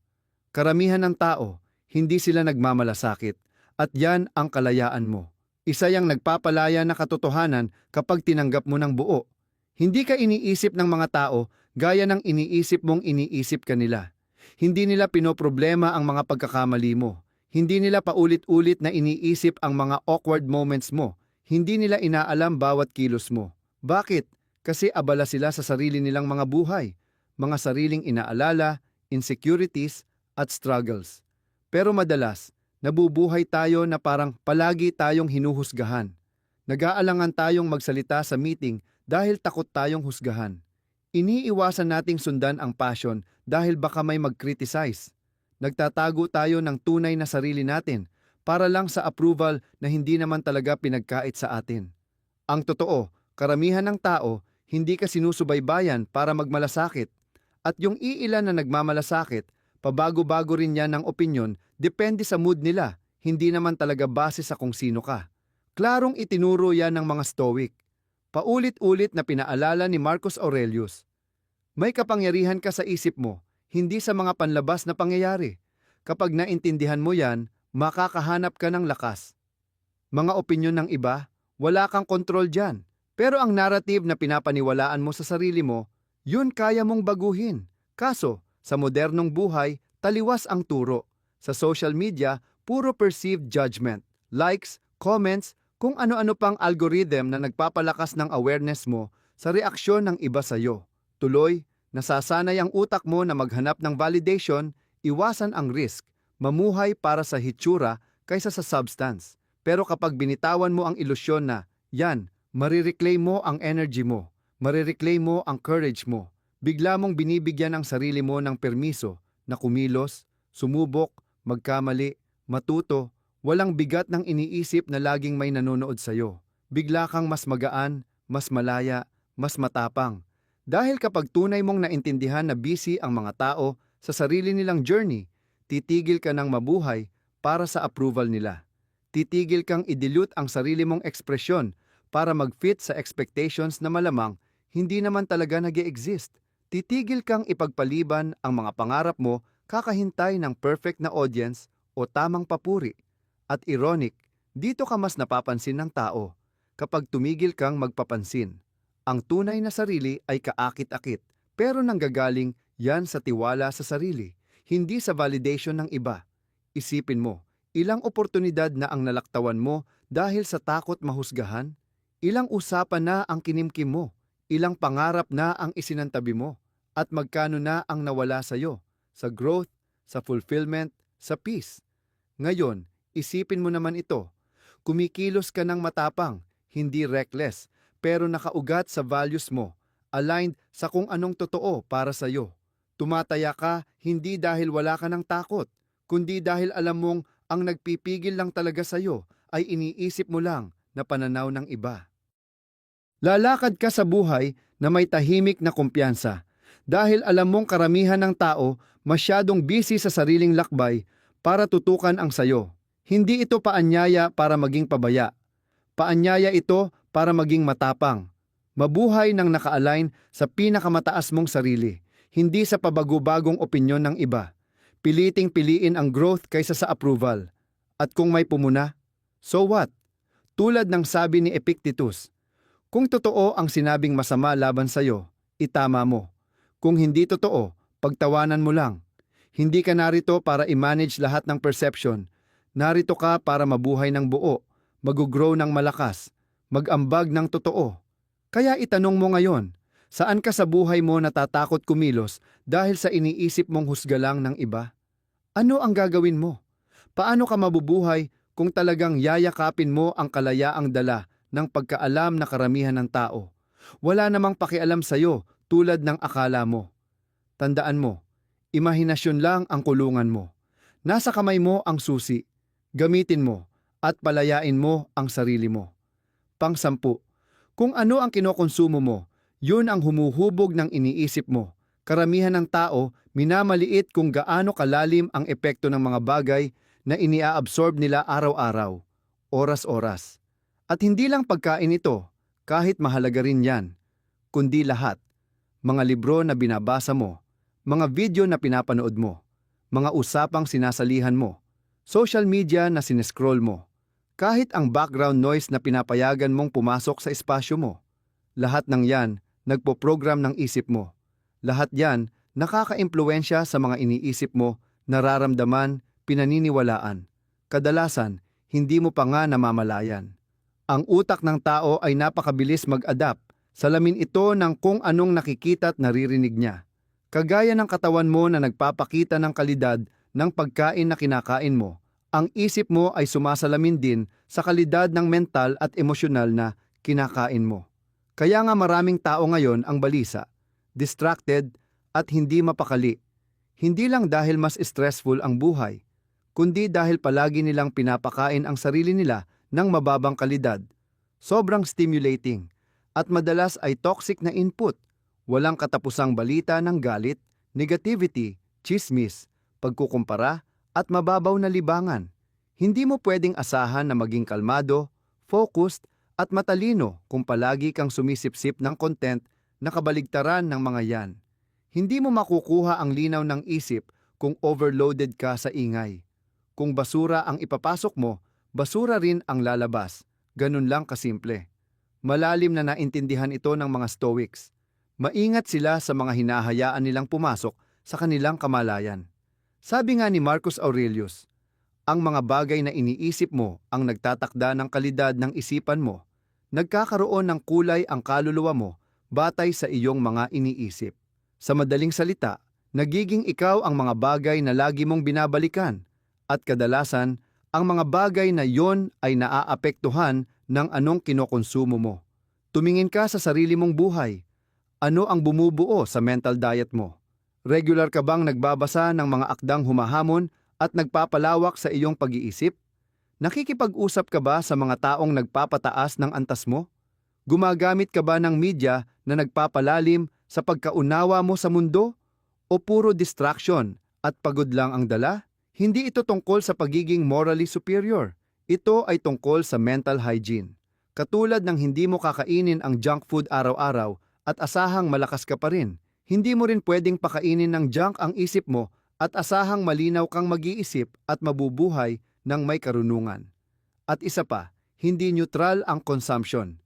karamihan ng tao, hindi sila nagmamalasakit. At yan ang kalayaan mo. Isa yang nagpapalaya na katotohanan kapag tinanggap mo ng buo. Hindi ka iniisip ng mga tao gaya ng iniisip mong iniisip ka nila. Hindi nila pinoproblema ang mga pagkakamali mo. Hindi nila paulit-ulit na iniisip ang mga awkward moments mo. Hindi nila inaalam bawat kilos mo. Bakit? Kasi abala sila sa sarili nilang mga buhay, mga sariling inaalala, insecurities, at struggles. Pero madalas, nabubuhay tayo na parang palagi tayong hinuhusgahan. Nag-aalangan tayong magsalita sa meeting dahil takot tayong husgahan. Iniiwasan nating sundan ang passion dahil baka may mag-criticize. Nagtatago tayo ng tunay na sarili natin para lang sa approval na hindi naman talaga pinagkait sa atin. Ang totoo, karamihan ng tao, hindi ka sinusubaybayan para magmalasakit. At yung iilan na nagmamalasakit, pabago-bago rin yan ng opinyon, depende sa mood nila, hindi naman talaga base sa kung sino ka. Klarong itinuro yan ng mga Stoic. Paulit-ulit na pinaalala ni Marcus Aurelius. May kapangyarihan ka sa isip mo, hindi sa mga panlabas na pangyayari. Kapag naintindihan mo yan, makakahanap ka ng lakas. Mga opinyon ng iba, wala kang kontrol dyan. Pero ang narrative na pinapaniwalaan mo sa sarili mo, yun kaya mong baguhin. Kaso, sa modernong buhay, taliwas ang turo. Sa social media, puro perceived judgment, likes, comments, kung ano-ano pang algorithm na nagpapalakas ng awareness mo sa reaksyon ng iba sa'yo. Tuloy, nasasanay ang utak mo na maghanap ng validation, iwasan ang risk, mamuhay para sa hitsura kaysa sa substance. Pero kapag binitawan mo ang ilusyon na, yan, marireclaim mo ang energy mo, marireclaim mo ang courage mo, bigla mong binibigyan ang sarili mo ng permiso na kumilos, sumubok, magkamali, matuto, walang bigat ng iniisip na laging may nanonood sa'yo. Bigla kang mas magaan, mas malaya, mas matapang. Dahil kapag tunay mong naintindihan na busy ang mga tao sa sarili nilang journey, titigil ka ng mabuhay para sa approval nila. Titigil kang i-dilute ang sarili mong ekspresyon para mag-fit sa expectations na malamang hindi naman talaga nag-e-exist. Titigil kang ipagpaliban ang mga pangarap mo kakahintay ng perfect na audience o tamang papuri. At ironic, dito ka mas napapansin ng tao. kapag tumigil kang magpapansin. Ang tunay na sarili ay kaakit-akit, pero nanggagaling yan sa tiwala sa sarili, hindi sa validation ng iba. Isipin mo, ilang oportunidad na ang nalaktawan mo dahil sa takot mahusgahan? Ilang usapan na ang kinimkim mo? Ilang pangarap na ang isinantabi mo? At magkano na ang nawala sa'yo? Sa growth, sa fulfillment, sa peace. Ngayon, isipin mo naman ito. Kumikilos ka ng matapang, hindi reckless, pero nakaugat sa values mo, aligned sa kung anong totoo para sa'yo. Tumataya ka hindi dahil wala ka ng takot, kundi dahil alam mong ang nagpipigil lang talaga sa'yo ay iniisip mo lang na pananaw ng iba. Lalakad ka sa buhay na may tahimik na kumpiyansa dahil alam mong karamihan ng tao masyadong busy sa sariling lakbay para tutukan ang sayo. Hindi ito paanyaya para maging pabaya. Paanyaya ito para maging matapang. Mabuhay ng naka-align sa pinakamataas mong sarili, hindi sa pabago-bagong opinyon ng iba. Piliting piliin ang growth kaysa sa approval. At kung may pumuna, so what? Tulad ng sabi ni Epictetus, kung totoo ang sinabing masama laban sa'yo, itama mo. Kung hindi totoo, pagtawanan mo lang. Hindi ka narito para i-manage lahat ng perception. Narito ka para mabuhay ng buo, mag-grow ng malakas, mag-ambag ng totoo. Kaya itanong mo ngayon, saan ka sa buhay mo natatakot kumilos dahil sa iniisip mong husga lang ng iba? Ano ang gagawin mo? Paano ka mabubuhay kung talagang yayakapin mo ang kalayaang dala ng pagkaalam na karamihan ng tao? Wala namang pakialam sa'yo tulad ng akala mo. Tandaan mo, imahinasyon lang ang kulungan mo. Nasa kamay mo ang susi. Gamitin mo at palayain mo ang sarili mo. Pang-10, kung ano ang kinokonsumo mo, yun ang humuhubog ng iniisip mo. Karamihan ng tao minamaliit kung gaano kalalim ang epekto ng mga bagay na iniaabsorb nila araw-araw, oras-oras. At hindi lang pagkain ito, kahit mahalaga rin yan, kundi lahat. Mga libro na binabasa mo, mga video na pinapanood mo, mga usapang sinasalihan mo, social media na sinescroll mo, kahit ang background noise na pinapayagan mong pumasok sa espasyo mo. Lahat ng yan, nagpo-program ng isip mo. Lahat yan, nakaka-impluwensya sa mga iniisip mo, nararamdaman, pinaniniwalaan. Kadalasan, hindi mo pa nga namamalayan. Ang utak ng tao ay napakabilis mag-adapt. Salamin ito ng kung anong nakikita at naririnig niya. Kagaya ng katawan mo na nagpapakita ng kalidad ng pagkain na kinakain mo, ang isip mo ay sumasalamin din sa kalidad ng mental at emosyonal na kinakain mo. Kaya nga maraming tao ngayon ang balisa, distracted at hindi mapakali. Hindi lang dahil mas stressful ang buhay, kundi dahil palagi nilang pinapakain ang sarili nila ng mababang kalidad. Sobrang stimulating at madalas ay toxic na input. Walang katapusang balita ng galit, negativity, chismis, pagkukumpara at mababaw na libangan. Hindi mo pwedeng asahan na maging kalmado, focused at matalino kung palagi kang sumisipsip ng content na kabaligtaran ng mga yan. Hindi mo makukuha ang linaw ng isip kung overloaded ka sa ingay. Kung basura ang ipapasok mo, basura rin ang lalabas. Ganun lang kasimple. Malalim na naintindihan ito ng mga Stoics. Maingat sila sa mga hinahayaan nilang pumasok sa kanilang kamalayan. Sabi nga ni Marcus Aurelius, ang mga bagay na iniisip mo ang nagtatakda ng kalidad ng isipan mo. Nagkakaroon ng kulay ang kaluluwa mo batay sa iyong mga iniisip. Sa madaling salita, nagiging ikaw ang mga bagay na lagi mong binabalikan at kadalasan, ang mga bagay na yon ay naaapektuhan ng anong kinokonsumo mo. Tumingin ka sa sarili mong buhay. Ano ang bumubuo sa mental diet mo? Regular ka bang nagbabasa ng mga akdang humahamon at nagpapalawak sa iyong pag-iisip? Nakikipag-usap ka ba sa mga taong nagpapataas ng antas mo? Gumagamit ka ba ng media na nagpapalalim sa pagkaunawa mo sa mundo? O puro distraction at pagod lang ang dala? Hindi ito tungkol sa pagiging morally superior. Ito ay tungkol sa mental hygiene. Katulad ng hindi mo kakainin ang junk food araw-araw at asahang malakas ka pa rin, hindi mo rin pwedeng pakainin ng junk ang isip mo at asahang malinaw kang mag-iisip at mabubuhay ng may karunungan. At isa pa, hindi neutral ang consumption.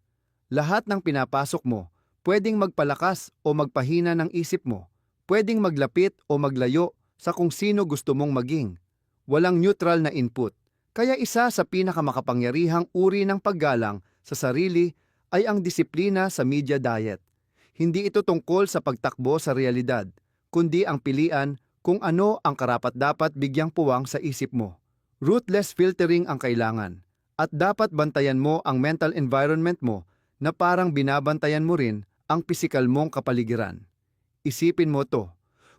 Lahat ng pinapasok mo, pwedeng magpalakas o magpahina ng isip mo, pwedeng maglapit o maglayo sa kung sino gusto mong maging. Walang neutral na input. Kaya isa sa pinakamakapangyarihang uri ng paggalang sa sarili ay ang disiplina sa media diet. Hindi ito tungkol sa pagtakbo sa realidad, kundi ang pilian kung ano ang karapat-dapat bigyang puwang sa isip mo. Ruthless filtering ang kailangan, at dapat bantayan mo ang mental environment mo na parang binabantayan mo rin ang pisikal mong kapaligiran. Isipin mo to,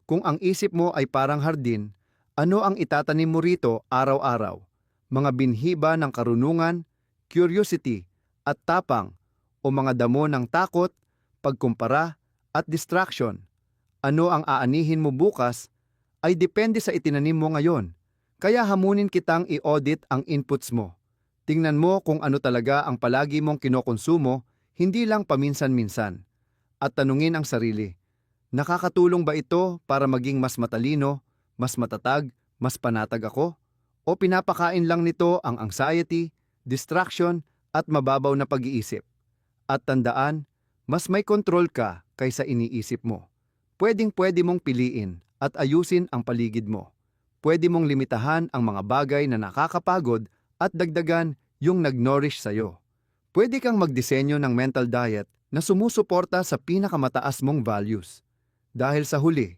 kung ang isip mo ay parang hardin, ano ang itatanim mo rito araw-araw? Mga binhi ba ng karunungan, curiosity, at tapang, o mga damo ng takot, pagkumpara, at distraction? Ano ang aanihin mo bukas ay depende sa itinanim mo ngayon. Kaya hamunin kitang i-audit ang inputs mo. Tingnan mo kung ano talaga ang palagi mong kinokonsumo, hindi lang paminsan-minsan. At tanungin ang sarili, nakakatulong ba ito para maging mas matalino, mas matatag, mas panatag ako? O pinapakain lang nito ang anxiety, distraction, at mababaw na pag-iisip? At tandaan, mas may kontrol ka kaysa iniisip mo. Pwedeng-pwede mong piliin at ayusin ang paligid mo. Pwede mong limitahan ang mga bagay na nakakapagod at dagdagan yung nag-nourish sa'yo. Pwede kang magdisenyo ng mental diet na sumusuporta sa pinakamataas mong values. Dahil sa huli,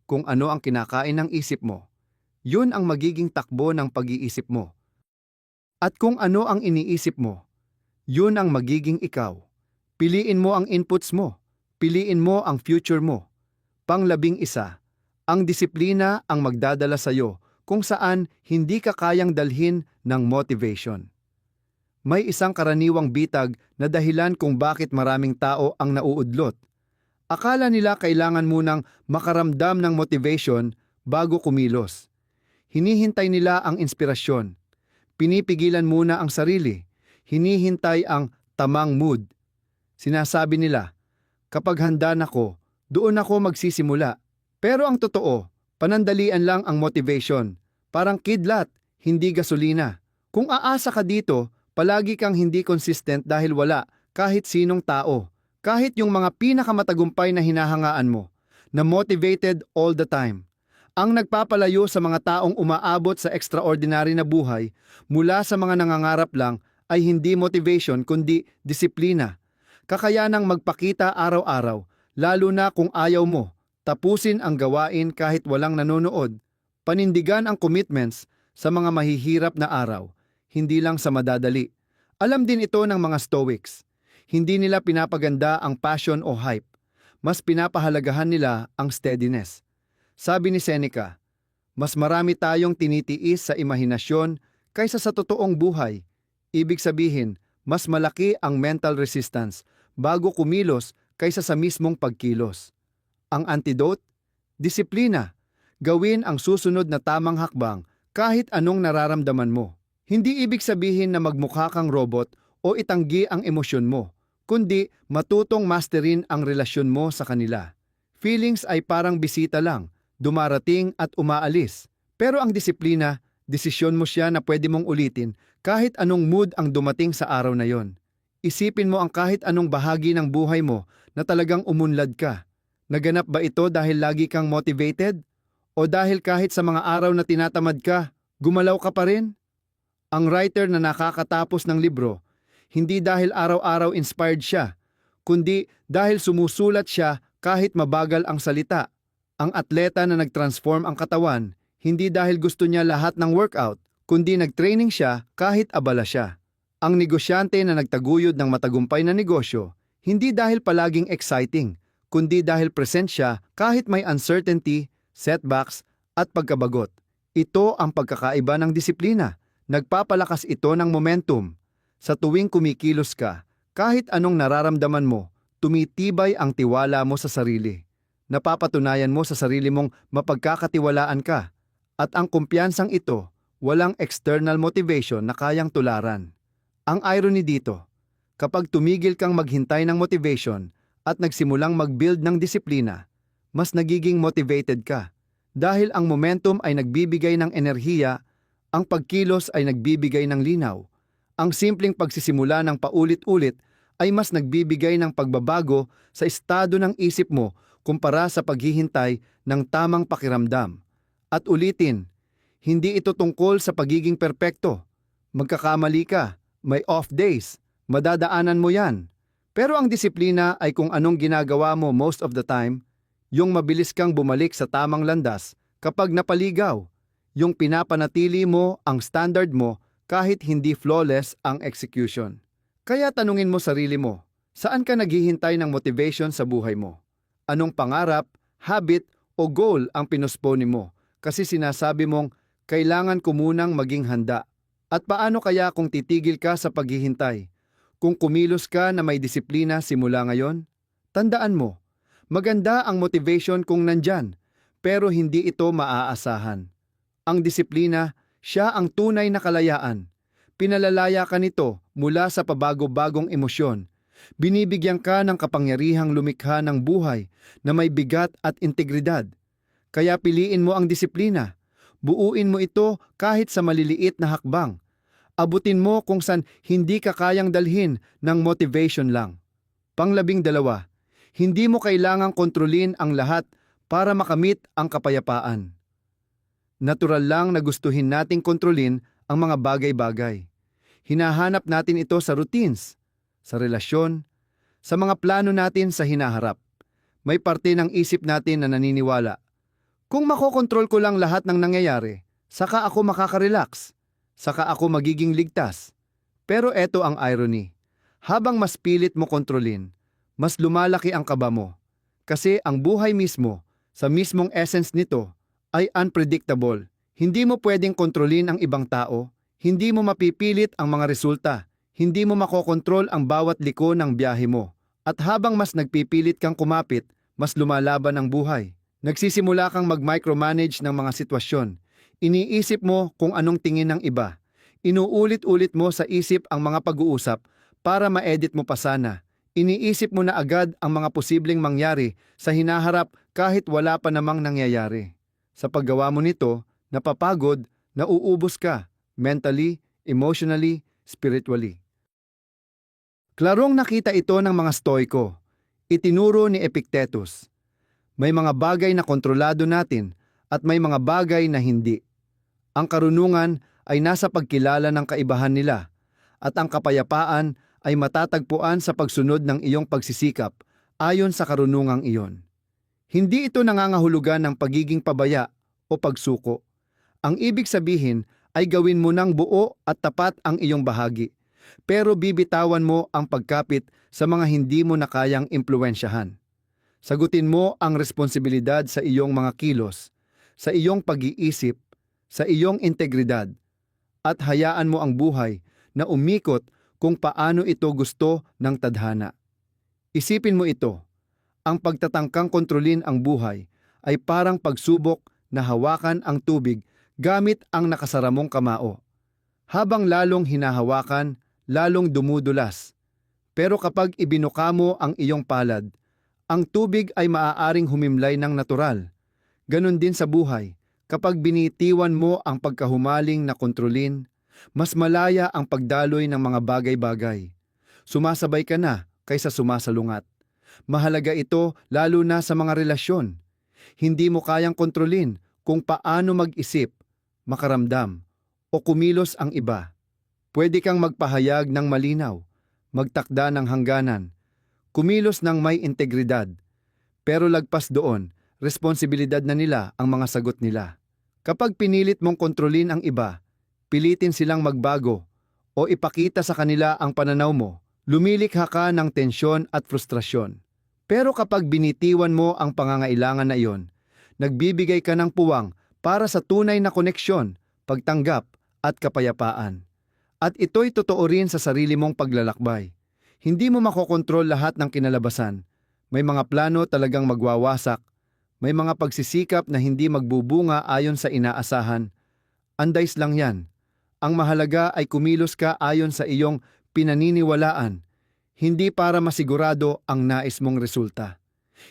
kung ano ang kinakain ng isip mo, yun ang magiging takbo ng pag-iisip mo. At kung ano ang iniisip mo, yun ang magiging ikaw. Piliin mo ang inputs mo. Piliin mo ang future mo. Pang-11, ang disiplina ang magdadala sa'yo kung saan hindi ka kayang dalhin ng motivation. May isang karaniwang bitag na dahilan kung bakit maraming tao ang nauudlot. Akala nila kailangan munang makaramdam ng motivation bago kumilos. Hinihintay nila ang inspirasyon. Pinipigilan muna ang sarili. Hinihintay ang tamang mood. Sinasabi nila, kapag handa na ko, doon ako magsisimula. Pero ang totoo, panandalian lang ang motivation. Parang kidlat, hindi gasolina. Kung aasa ka dito, palagi kang hindi consistent dahil wala kahit sinong tao. Kahit yung mga pinakamatagumpay na hinahangaan mo, na motivated all the time. Ang nagpapalayo sa mga taong umaabot sa extraordinary na buhay mula sa mga nangangarap lang ay hindi motivation kundi disiplina. Kakayanang magpakita araw-araw, lalo na kung ayaw mo, tapusin ang gawain kahit walang nanonood, panindigan ang commitments sa mga mahihirap na araw, hindi lang sa madadali. Alam din ito ng mga Stoics. Hindi nila pinapaganda ang passion o hype, mas pinapahalagahan nila ang steadiness. Sabi ni Seneca, mas marami tayong tinitiis sa imahinasyon kaysa sa totoong buhay. Ibig sabihin, mas malaki ang mental resistance bago kumilos kaysa sa mismong pagkilos. Ang antidote? Disiplina. Gawin ang susunod na tamang hakbang kahit anong nararamdaman mo. Hindi ibig sabihin na magmukha kang robot o itanggi ang emosyon mo, kundi matutong masterin ang relasyon mo sa kanila. Feelings ay parang bisita lang, dumarating at umaalis. Pero ang disiplina, desisyon mo siya na pwede mong ulitin kahit anong mood ang dumating sa araw na yon. Isipin mo ang kahit anong bahagi ng buhay mo na talagang umunlad ka. Naganap ba ito dahil lagi kang motivated? O dahil kahit sa mga araw na tinatamad ka, gumalaw ka pa rin? Ang writer na nakakatapos ng libro, hindi dahil araw-araw inspired siya, kundi dahil sumusulat siya kahit mabagal ang salita. Ang atleta na nag-transform ang katawan, hindi dahil gusto niya lahat ng workout, kundi nag-training siya kahit abala siya. Ang negosyante na nagtaguyod ng matagumpay na negosyo, hindi dahil palaging exciting, kundi dahil present siya kahit may uncertainty, setbacks, at pagkabagot. Ito ang pagkakaiba ng disiplina. Nagpapalakas ito ng momentum. Sa tuwing kumikilos ka, kahit anong nararamdaman mo, tumitibay ang tiwala mo sa sarili. Napapatunayan mo sa sarili mong mapagkakatiwalaan ka. At ang kumpiyansang ito, walang external motivation na kayang tularan. Ang irony dito, kapag tumigil kang maghintay ng motivation at nagsimulang mag-build ng disiplina, mas nagiging motivated ka. Dahil ang momentum ay nagbibigay ng enerhiya, ang pagkilos ay nagbibigay ng linaw, Ang simpleng pagsisimula ng paulit-ulit ay mas nagbibigay ng pagbabago sa estado ng isip mo kumpara sa paghihintay ng tamang pakiramdam. At ulitin, hindi ito tungkol sa pagiging perpekto. Magkakamali ka, may off days, madadaanan mo yan. Pero ang disiplina ay kung anong ginagawa mo most of the time, yung mabilis kang bumalik sa tamang landas kapag napaligaw, yung pinapanatili mo ang standard mo kahit hindi flawless ang execution. Kaya tanungin mo sarili mo, saan ka naghihintay ng motivation sa buhay mo? Anong pangarap, habit o goal ang pinuspone mo? Kasi sinasabi mong, kailangan ko munang maging handa. At paano kaya kung titigil ka sa paghihintay? Kung kumilos ka na may disiplina simula ngayon? Tandaan mo, maganda ang motivation kung nandyan, pero hindi ito maaasahan. Ang disiplina, siya ang tunay na kalayaan. Pinalalaya ka nito mula sa pabago-bagong emosyon. Binibigyan ka ng kapangyarihang lumikha ng buhay na may bigat at integridad. Kaya piliin mo ang disiplina. Buuin mo ito kahit sa maliliit na hakbang. Abutin mo kung saan hindi ka kayang dalhin ng motivation lang. Pang-12, hindi mo kailangang kontrolin ang lahat para makamit ang kapayapaan. Natural lang na gustuhin nating kontrolin ang mga bagay-bagay. Hinahanap natin ito sa routines, sa relasyon, sa mga plano natin sa hinaharap. May parte ng isip natin na naniniwala, kung makokontrol ko lang lahat ng nangyayari, saka ako makaka-relax, saka ako magiging ligtas. Pero eto ang irony. Habang mas pilit mo kontrolin, mas lumalaki ang kaba mo. Kasi ang buhay mismo, sa mismong essence nito, ay unpredictable. Hindi mo pwedeng kontrolin ang ibang tao, hindi mo mapipilit ang mga resulta, hindi mo makokontrol ang bawat liko ng biyahe mo. At habang mas nagpipilit kang kumapit, mas lumalaban ang buhay. Nagsisimula kang mag-micromanage ng mga sitwasyon. Iniisip mo kung anong tingin ng iba. Inuulit-ulit mo sa isip ang mga pag-uusap para ma-edit mo pa sana. Iniisip mo na agad ang mga posibleng mangyari sa hinaharap kahit wala pa namang nangyayari. Sa paggawa mo nito, napapagod, nauubos ka, mentally, emotionally, spiritually. Klarong nakita ito ng mga Stoiko. Itinuro ni Epictetus. May mga bagay na kontrolado natin at may mga bagay na hindi. Ang karunungan ay nasa pagkilala ng kaibahan nila at ang kapayapaan ay matatagpuan sa pagsunod ng iyong pagsisikap ayon sa karunungang iyon. Hindi ito nangangahulugan ng pagiging pabaya o pagsuko. Ang ibig sabihin ay gawin mo ng buo at tapat ang iyong bahagi, pero bibitawan mo ang pagkapit sa mga hindi mo na kayang impluwensyahan. Sagutin mo ang responsibilidad sa iyong mga kilos, sa iyong pag-iisip, sa iyong integridad, at hayaan mo ang buhay na umikot kung paano ito gusto ng tadhana. Isipin mo ito. Ang pagtatangkang kontrolin ang buhay ay parang pagsubok na hawakan ang tubig gamit ang nakasaramong kamao. Habang lalong hinahawakan, lalong dumudulas. Pero kapag ibinuka mo ang iyong palad, ang tubig ay maaaring humimlay ng natural. Ganon din sa buhay, kapag binitiwan mo ang pagkahumaling na kontrolin, mas malaya ang pagdaloy ng mga bagay-bagay. Sumasabay ka na kaysa sumasalungat. Mahalaga ito lalo na sa mga relasyon. Hindi mo kayang kontrolin kung paano mag-isip, makaramdam, o kumilos ang iba. Pwede kang magpahayag ng malinaw, magtakda ng hangganan, kumilos ng may integridad. Pero lagpas doon, responsibilidad na nila ang mga sagot nila. Kapag pinilit mong kontrolin ang iba, pilitin silang magbago, o ipakita sa kanila ang pananaw mo, lumilikha ka ng tensyon at frustrasyon. Pero kapag binitiwan mo ang pangangailangan na iyon, nagbibigay ka ng puwang para sa tunay na koneksyon, pagtanggap at kapayapaan. At ito'y totoo rin sa sarili mong paglalakbay. Hindi mo makokontrol lahat ng kinalabasan. May mga plano talagang magwawasak. May mga pagsisikap na hindi magbubunga ayon sa inaasahan. Andays lang yan. Ang mahalaga ay kumilos ka ayon sa iyong pinaniniwalaan, hindi para masigurado ang nais mong resulta.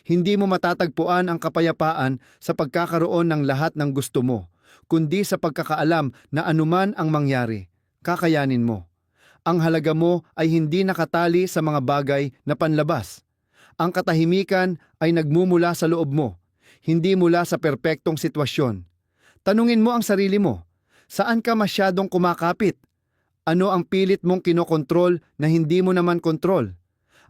Hindi mo matatagpuan ang kapayapaan sa pagkakaroon ng lahat ng gusto mo, kundi sa pagkakaalam na anuman ang mangyari, kakayanin mo. Ang halaga mo ay hindi nakatali sa mga bagay na panlabas. Ang katahimikan ay nagmumula sa loob mo, hindi mula sa perpektong sitwasyon. Tanungin mo ang sarili mo, saan ka masyadong kumakapit? Ano ang pilit mong kinokontrol na hindi mo naman kontrol?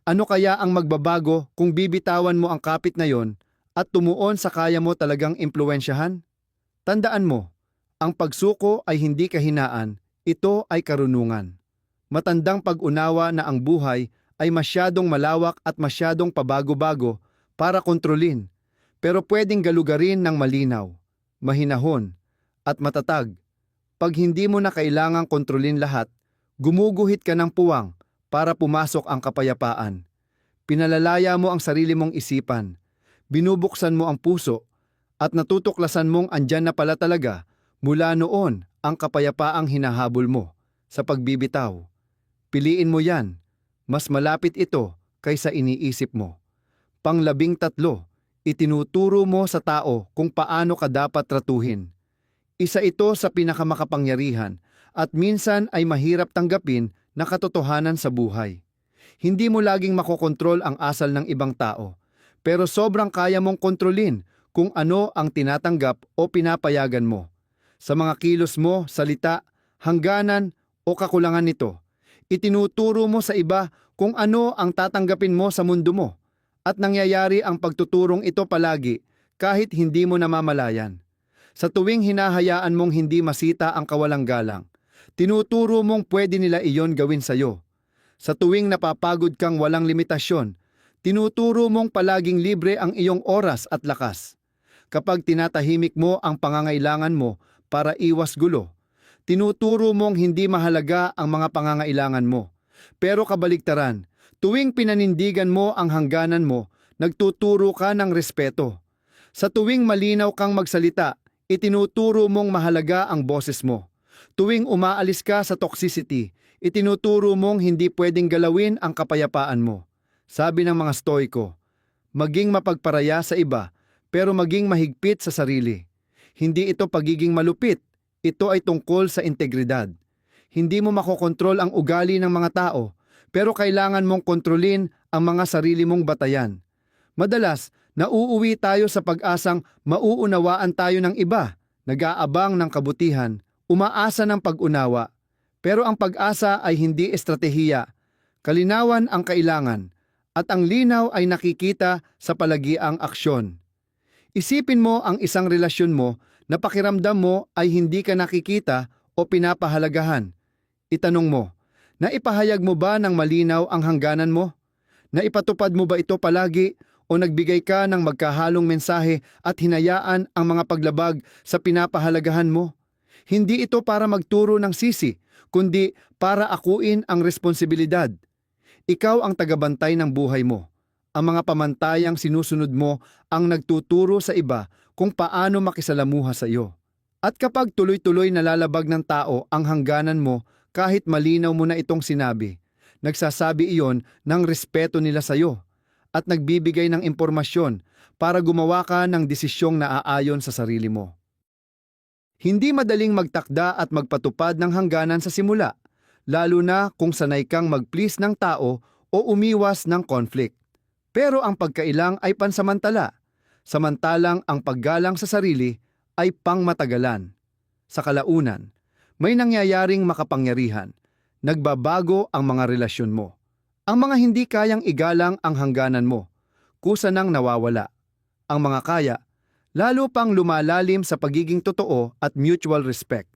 Ano kaya ang magbabago kung bibitawan mo ang kapit na yon at tumuon sa kaya mo talagang impluwensyahan? Tandaan mo, ang pagsuko ay hindi kahinaan, ito ay karunungan. Matandang pag-unawa na ang buhay ay masyadong malawak at masyadong pabago-bago para kontrolin, pero pwedeng galugarin ng malinaw, mahinahon, at matatag. Pag hindi mo na kailangang kontrolin lahat, gumuguhit ka ng puwang para pumasok ang kapayapaan. Pinalalaya mo ang sarili mong isipan, binubuksan mo ang puso, at natutuklasan mong andyan na pala talaga mula noon ang kapayapaang hinahabol mo sa pagbibitaw. Piliin mo yan, mas malapit ito kaysa iniisip mo. Pang-13, itinuturo mo sa tao kung paano ka dapat tratuhin. Isa ito sa pinakamakapangyarihan at minsan ay mahirap tanggapin na katotohanan sa buhay. Hindi mo laging makokontrol ang asal ng ibang tao, pero sobrang kaya mong kontrolin kung ano ang tinatanggap o pinapayagan mo. Sa mga kilos mo, salita, hangganan o kakulangan nito, itinuturo mo sa iba kung ano ang tatanggapin mo sa mundo mo, at nangyayari ang pagtuturong ito palagi kahit hindi mo namamalayan. Sa tuwing hinahayaan mong hindi masita ang kawalang galang, tinuturo mong pwede nila iyon gawin sa'yo. Sa tuwing napapagod kang walang limitasyon, tinuturo mong palaging libre ang iyong oras at lakas. Kapag tinatahimik mo ang pangangailangan mo para iwas gulo, tinuturo mong hindi mahalaga ang mga pangangailangan mo. Pero kabaligtaran, tuwing pinanindigan mo ang hangganan mo, nagtuturo ka ng respeto. Sa tuwing malinaw kang magsalita, itinuturo mong mahalaga ang boses mo. Tuwing umaalis ka sa toxicity, itinuturo mong hindi pwedeng galawin ang kapayapaan mo. Sabi ng mga Stoiko, maging mapagparaya sa iba, pero maging mahigpit sa sarili. Hindi ito pagiging malupit, ito ay tungkol sa integridad. Hindi mo makokontrol ang ugali ng mga tao, pero kailangan mong kontrolin ang mga sarili mong batayan. Madalas, nauuwi tayo sa pag-asang mauunawaan tayo ng iba, nag-aabang ng kabutihan, umaasa ng pag-unawa. Pero ang pag-asa ay hindi estratehiya. Kalinawan ang kailangan, at ang linaw ay nakikita sa palagiang aksyon. Isipin mo ang isang relasyon mo na pakiramdam mo ay hindi ka nakikita o pinapahalagahan. Itanong mo, naipahayag mo ba ng malinaw ang hangganan mo? Naipatupad mo ba ito palagi o nagbigay ka ng magkahalong mensahe at hinayaan ang mga paglabag sa pinapahalagahan mo? Hindi ito para magturo ng sisi, kundi para akuin ang responsibilidad. Ikaw ang tagabantay ng buhay mo. Ang mga pamantayang sinusunod mo ang nagtuturo sa iba kung paano makisalamuha sa iyo. At kapag tuloy-tuloy nalalabag ng tao ang hangganan mo kahit malinaw mo na itong sinabi, nagsasabi iyon ng respeto nila sa iyo at nagbibigay ng impormasyon para gumawa ka ng desisyong naaayon sa sarili mo. Hindi madaling magtakda at magpatupad ng hangganan sa simula, lalo na kung sanay kang mag-please ng tao o umiwas ng conflict. Pero ang pagkailang ay pansamantala, samantalang ang paggalang sa sarili ay pangmatagalan. Sa kalaunan, may nangyayaring makapangyarihan, nagbabago ang mga relasyon mo. Ang mga hindi kayang igalang ang hangganan mo, kusa nang nawawala. Ang mga kaya, lalo pang lumalalim sa pagiging totoo at mutual respect.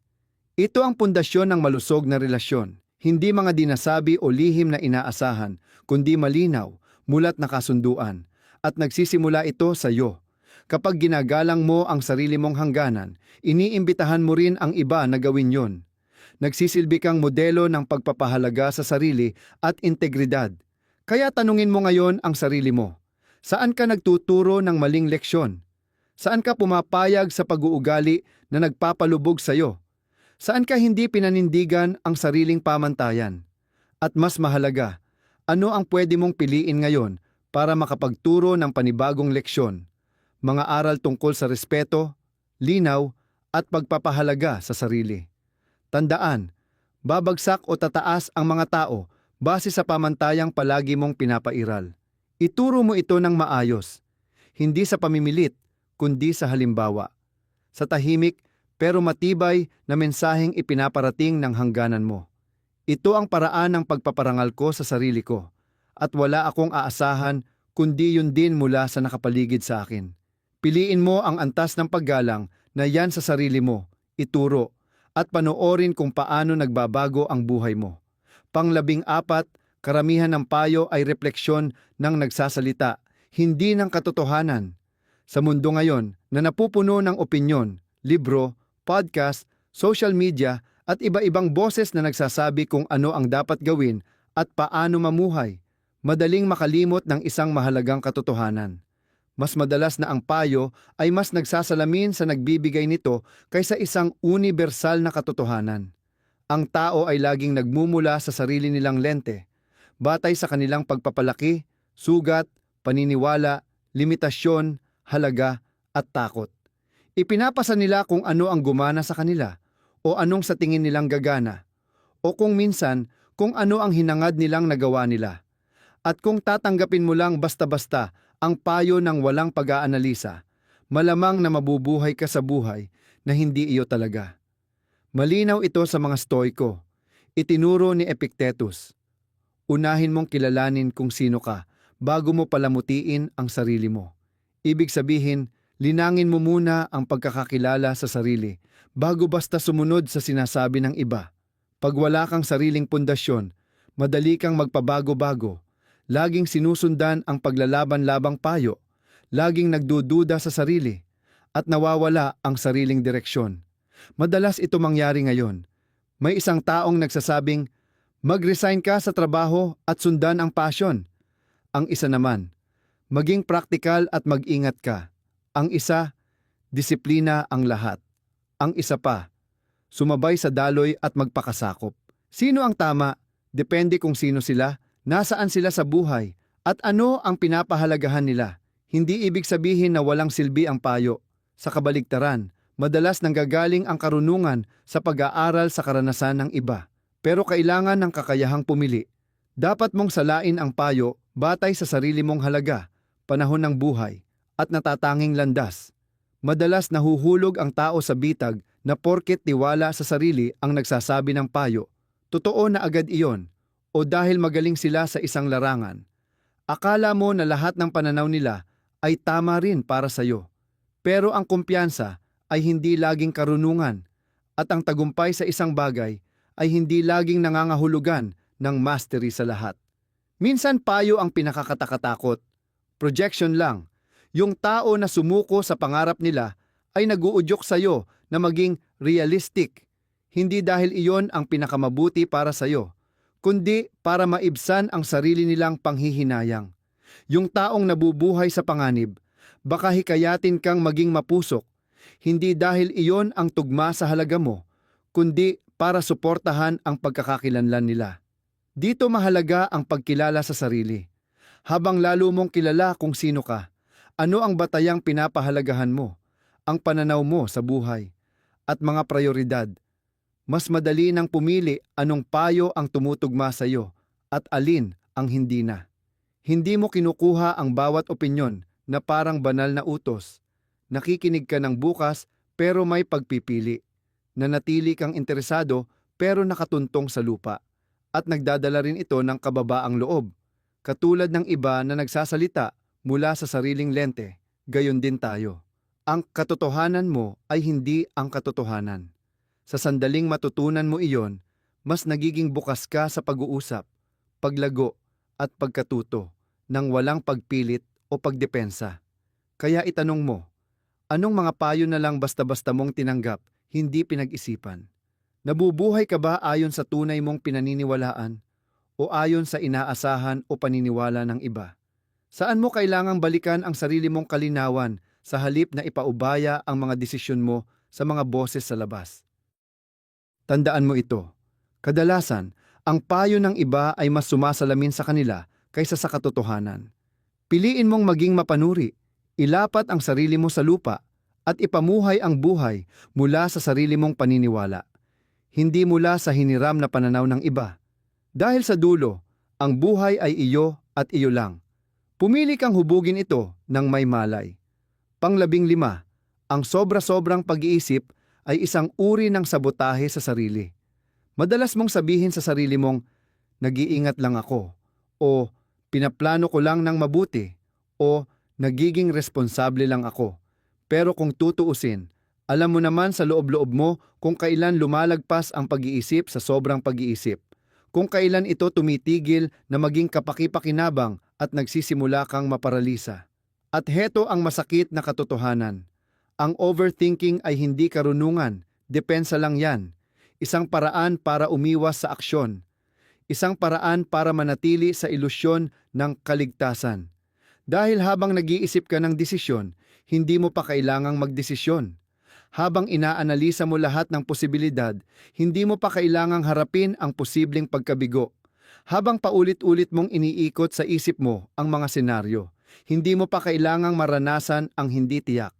Ito ang pundasyon ng malusog na relasyon, hindi mga dinasabi o lihim na inaasahan, kundi malinaw, mulat na kasunduan, at nagsisimula ito sa iyo. Kapag ginagalang mo ang sarili mong hangganan, iniimbitahan mo rin ang iba na gawin yon. Nagsisilbi kang modelo ng pagpapahalaga sa sarili at integridad. Kaya tanungin mo ngayon ang sarili mo. Saan ka nagtuturo ng maling leksyon? Saan ka pumapayag sa pag-uugali na nagpapalubog sa iyo? Saan ka hindi pinanindigan ang sariling pamantayan? At mas mahalaga, ano ang pwede mong piliin ngayon para makapagturo ng panibagong leksyon? Mga aral tungkol sa respeto, linaw, at pagpapahalaga sa sarili. Tandaan, Babagsak o tataas ang mga tao base sa pamantayang palagi mong pinapairal. Ituro mo ito ng maayos, hindi sa pamimilit, kundi sa halimbawa. Sa tahimik pero matibay na mensaheng ipinaparating ng hangganan mo. Ito ang paraan ng pagpaparangal ko sa sarili ko, at wala akong aasahan kundi yun din mula sa nakapaligid sa akin. Piliin mo ang antas ng paggalang na yan sa sarili mo, ituro, at panoorin kung paano nagbabago ang buhay mo. Pang-14, karamihan ng payo ay refleksyon ng nagsasalita, hindi ng katotohanan. Sa mundo ngayon na napupuno ng opinyon, libro, podcast, social media at iba-ibang boses na nagsasabi kung ano ang dapat gawin at paano mamuhay, madaling makalimot ng isang mahalagang katotohanan. Mas madalas na ang payo ay mas nagsasalamin sa nagbibigay nito kaysa isang universal na katotohanan. Ang tao ay laging nagmumula sa sarili nilang lente, batay sa kanilang pagpapalaki, sugat, paniniwala, limitasyon, halaga at takot. Ipinapasa nila kung ano ang gumana sa kanila o anong sa tingin nilang gagana o kung minsan kung ano ang hinangad nilang nagawa nila. At kung tatanggapin mo lang basta-basta ang payo ng walang pag-aanalisa, malamang na mabubuhay ka sa buhay na hindi iyo talaga. Malinaw ito sa mga Stoiko. Itinuro ni Epictetus. Unahin mong kilalanin kung sino ka bago mo palamutiin ang sarili mo. Ibig sabihin, linangin mo muna ang pagkakakilala sa sarili bago basta sumunod sa sinasabi ng iba. Pag wala kang sariling pundasyon, madali kang magpabago-bago, laging sinusundan ang paglalaban-labang payo, laging nagdududa sa sarili, at nawawala ang sariling direksyon. Madalas ito mangyari ngayon. May isang taong nagsasabing, mag-resign ka sa trabaho at sundan ang passion. Ang isa naman, maging praktikal at mag-ingat ka. Ang isa, disiplina ang lahat. Ang isa pa, sumabay sa daloy at magpakasakop. Sino ang tama? Depende kung sino sila, nasaan sila sa buhay, at ano ang pinapahalagahan nila. Hindi ibig sabihin na walang silbi ang payo. Sa kabaligtaran, madalas nanggagaling ang karunungan sa pag-aaral sa karanasan ng iba. Pero kailangan ng kakayahang pumili. Dapat mong salain ang payo batay sa sarili mong halaga, panahon ng buhay, at natatanging landas. Madalas nahuhulog ang tao sa bitag na porket tiwala sa sarili ang nagsasabi ng payo. Totoo na agad iyon, o dahil magaling sila sa isang larangan. Akala mo na lahat ng pananaw nila ay tama rin para sa iyo. Pero ang kumpiyansa ay hindi laging karunungan, at ang tagumpay sa isang bagay ay hindi laging nangangahulugan ng mastery sa lahat. Minsan payo ang pinakakatakatakot. Projection lang. Yung tao na sumuko sa pangarap nila ay naguudyok sa iyo na maging realistic. Hindi dahil iyon ang pinakamabuti para sa iyo, kundi para maibsan ang sarili nilang panghihinayang. Yung taong nabubuhay sa panganib, baka hikayatin kang maging mapusok, hindi dahil iyon ang tugma sa halaga mo, kundi para suportahan ang pagkakakilanlan nila. Dito mahalaga ang pagkilala sa sarili. Habang lalo mong kilala kung sino ka, ano ang batayang pinapahalagahan mo, ang pananaw mo sa buhay, at mga prioridad, mas madali nang pumili anong payo ang tumutugma sa iyo at alin ang hindi na. Hindi mo kinukuha ang bawat opinyon na parang banal na utos. Nakikinig ka ng bukas pero may pagpipili. Nanatili kang interesado pero nakatuntong sa lupa. At nagdadala rin ito ng kababaang loob. Katulad ng iba na nagsasalita mula sa sariling lente, gayon din tayo. Ang katotohanan mo ay hindi ang katotohanan. Sa sandaling matutunan mo iyon, mas nagiging bukas ka sa pag-uusap, paglago at pagkatuto nang walang pagpilit o pagdepensa. Kaya itanong mo, anong mga payo na lang basta-basta mong tinanggap, hindi pinag-isipan? Nabubuhay ka ba ayon sa tunay mong pinaniniwalaan o ayon sa inaasahan o paniniwala ng iba? Saan mo kailangang balikan ang sarili mong kalinawan sa halip na ipaubaya ang mga desisyon mo sa mga boses sa labas? Tandaan mo ito, kadalasan, ang payo ng iba ay mas sumasalamin sa kanila kaysa sa katotohanan. Piliin mong maging mapanuri, ilapat ang sarili mo sa lupa, at ipamuhay ang buhay mula sa sarili mong paniniwala. hindi mula sa hiniram na pananaw ng iba. Dahil sa dulo, ang buhay ay iyo at iyo lang. Pumili kang hubugin ito ng may malay. Pang-15, ang sobra-sobrang pag-iisip ay isang uri ng sabotahe sa sarili. Madalas mong sabihin sa sarili mong, nag-iingat lang ako, o pinaplano ko lang ng mabuti, o nagiging responsable lang ako. Pero kung tutuusin, alam mo naman sa loob-loob mo kung kailan lumalagpas ang pag-iisip sa sobrang pag-iisip. Kung kailan ito tumitigil na maging kapaki-pakinabang at nagsisimula kang maparalisa. At heto ang masakit na katotohanan. Ang overthinking ay hindi karunungan, depensa lang yan. Isang paraan para umiwas sa aksyon. Isang paraan para manatili sa ilusyon ng kaligtasan. Dahil habang nag-iisip ka ng desisyon, hindi mo pa kailangang magdesisyon. Habang inaanalisa mo lahat ng posibilidad, hindi mo pa kailangang harapin ang posibleng pagkabigo. Habang paulit-ulit mong iniikot sa isip mo ang mga senaryo, hindi mo pa kailangang maranasan ang hindi tiyak.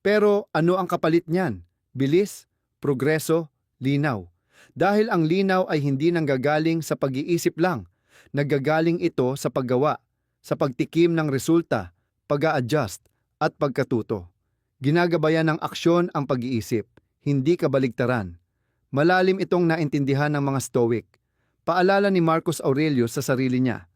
Pero ano ang kapalit niyan? Bilis, progreso, linaw. Dahil ang linaw ay hindi nanggagaling sa pag-iisip lang, naggagaling ito sa paggawa, sa pagtikim ng resulta, pag-a-adjust, at pagkatuto. Ginagabayan ng aksyon ang pag-iisip, hindi kabaligtaran. Malalim itong naintindihan ng mga Stoic. Paalala ni Marcus Aurelius sa sarili niya.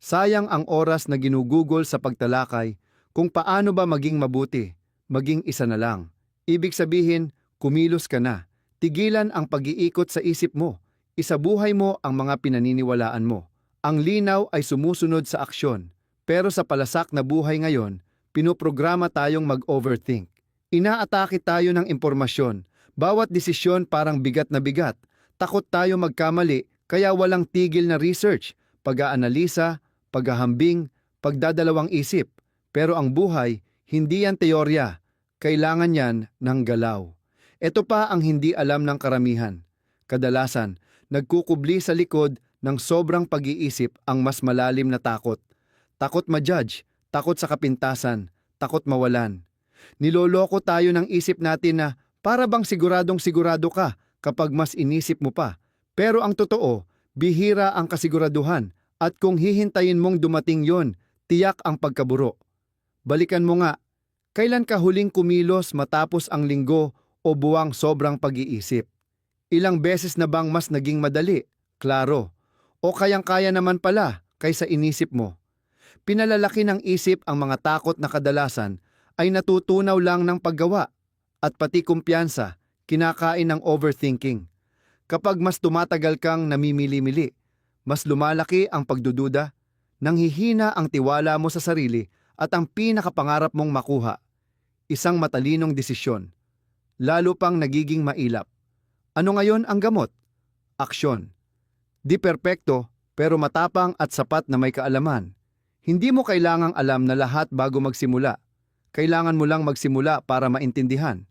Sayang ang oras na ginugugol sa pagtalakay kung paano ba maging mabuti, maging isa na lang. Ibig sabihin, kumilos ka na. Tigilan ang pag-iikot sa isip mo. Isabuhay mo ang mga pinaniniwalaan mo. Ang linaw ay sumusunod sa aksyon. Pero sa palasak na buhay ngayon, pinoprograma tayong mag-overthink. Inaatake tayo ng impormasyon. Bawat desisyon parang bigat na bigat. Takot tayo magkamali, kaya walang tigil na research, pag-aanalisa, paghahambing, pagdadalawang isip. Pero ang buhay, hindi yan teorya. Kailangan yan ng galaw. Ito pa ang hindi alam ng karamihan. Kadalasan, nagkukubli sa likod ng sobrang pag-iisip ang mas malalim na takot. Takot ma-judge, takot sa kapintasan, takot mawalan. Niloloko tayo ng isip natin na para bang siguradong sigurado ka kapag mas inisip mo pa. Pero ang totoo, bihira ang kasiguraduhan at kung hihintayin mong dumating yon, tiyak ang pagkaburo. Balikan mo nga, kailan ka huling kumilos matapos ang linggo o buwang sobrang pag-iisip? Ilang beses na bang mas naging madali, klaro, o kayang-kaya naman pala kaysa inisip mo? Pinalalaki ng isip ang mga takot na kadalasan ay natutunaw lang ng paggawa at pati kumpiyansa, kinakain ng overthinking. Kapag mas tumatagal kang namimili-mili, mas lumalaki ang pagdududa, nanghihina ang tiwala mo sa sarili at ang pinakapangarap mong makuha, isang matalinong desisyon, lalo pang nagiging mailap. Ano ngayon ang gamot? Aksyon. Di perpekto pero matapang at sapat na may kaalaman. Hindi mo kailangang alam na lahat bago magsimula. Kailangan mo lang magsimula para maintindihan.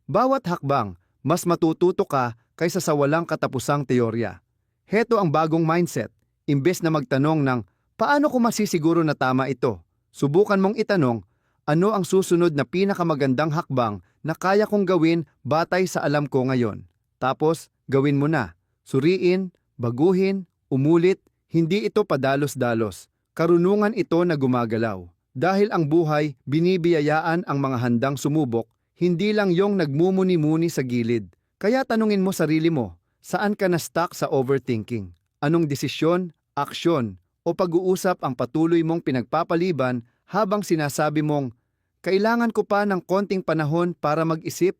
Bawat hakbang, mas matututo ka kaysa sa walang katapusang teorya. Heto ang bagong mindset. Imbes na magtanong ng, paano ko masisiguro na tama ito? Subukan mong itanong, ano ang susunod na pinakamagandang hakbang na kaya kong gawin batay sa alam ko ngayon? Tapos, gawin mo na. Suriin, baguhin, umulit, hindi ito padalos-dalos. Karunungan ito na gumagalaw. Dahil ang buhay, binibiyayaan ang mga handang sumubok, hindi lang yung nagmumuni-muni sa gilid. Kaya tanungin mo sarili mo, saan ka na-stuck sa overthinking? Anong desisyon, aksyon, o pag-uusap ang patuloy mong pinagpapaliban habang sinasabi mong, kailangan ko pa ng konting panahon para mag-isip?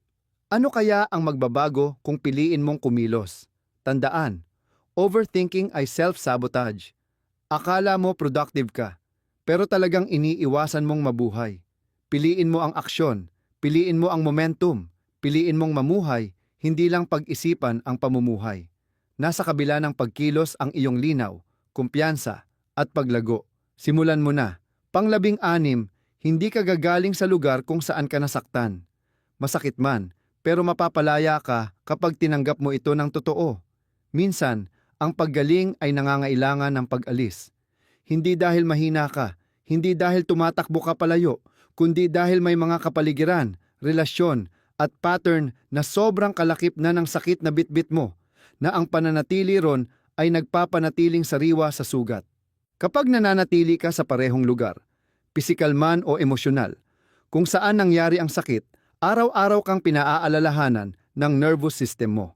Ano kaya ang magbabago kung piliin mong kumilos? Tandaan, overthinking ay self-sabotage. Akala mo productive ka, pero talagang iniiwasan mong mabuhay. Piliin mo ang aksyon, piliin mo ang momentum, piliin mong mamuhay, hindi lang pag-isipan ang pamumuhay. Nasa kabila ng pagkilos ang iyong linaw, kumpiyansa, at paglago. Simulan mo na. Pang-16, hindi ka gagaling sa lugar kung saan ka nasaktan. Masakit man, pero mapapalaya ka kapag tinanggap mo ito ng totoo. Minsan, ang paggaling ay nangangailangan ng pag-alis. Hindi dahil mahina ka, hindi dahil tumatakbo ka palayo, kundi dahil may mga kapaligiran, relasyon, at pattern na sobrang kalakip na ng sakit na bitbit mo. na ang pananatili ron ay nagpapanatiling sariwa sa sugat. Kapag nananatili ka sa parehong lugar, pisikal man o emosyonal, kung saan nangyari ang sakit, araw-araw kang pinaaalalahanan ng nervous system mo.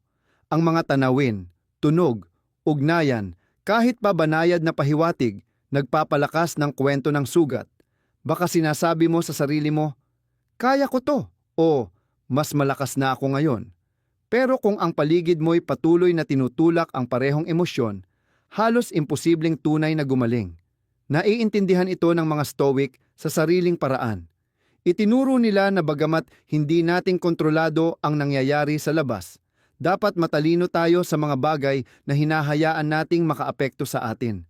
Ang mga tanawin, tunog, ugnayan, kahit pa banayad na pahiwatig, nagpapalakas ng kwento ng sugat. Baka sinasabi mo sa sarili mo, "Kaya ko to," o "Mas malakas na ako ngayon." Pero kung ang paligid mo'y patuloy na tinutulak ang parehong emosyon, halos imposibleng tunay na gumaling. Naiintindihan ito ng mga Stoic sa sariling paraan. Itinuro nila na bagamat hindi nating kontrolado ang nangyayari sa labas, dapat matalino tayo sa mga bagay na hinahayaan nating makaapekto sa atin.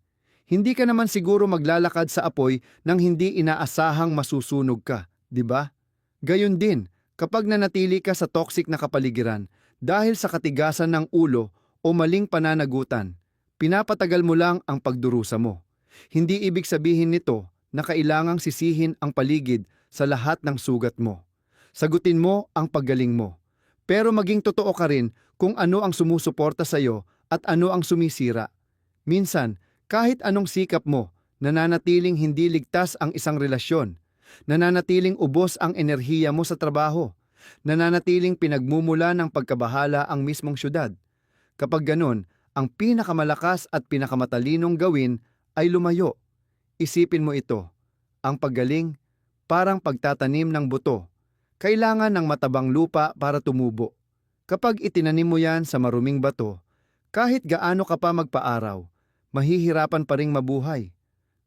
Hindi ka naman siguro maglalakad sa apoy nang hindi inaasahang masusunog ka, di ba? Gayon din, kapag nanatili ka sa toxic na kapaligiran dahil sa katigasan ng ulo o maling pananagutan, pinapatagal mo lang ang pagdurusa mo. Hindi ibig sabihin nito na kailangang sisihin ang paligid sa lahat ng sugat mo. Sagutin mo ang paggaling mo. Pero maging totoo ka rin kung ano ang sumusuporta sa iyo at ano ang sumisira. Minsan, kahit anong sikap mo, nananatiling hindi ligtas ang isang relasyon. Nananatiling ubos ang enerhiya mo sa trabaho. Nananatiling pinagmumula ng pagkabahala ang mismong syudad. Kapag ganun, ang pinakamalakas at pinakamatalinong gawin ay lumayo. Isipin mo ito, ang paggaling, parang pagtatanim ng buto. Kailangan ng matabang lupa para tumubo. Kapag itinanim mo yan sa maruming bato, kahit gaano ka pa magpaaraw, mahihirapan pa ring mabuhay.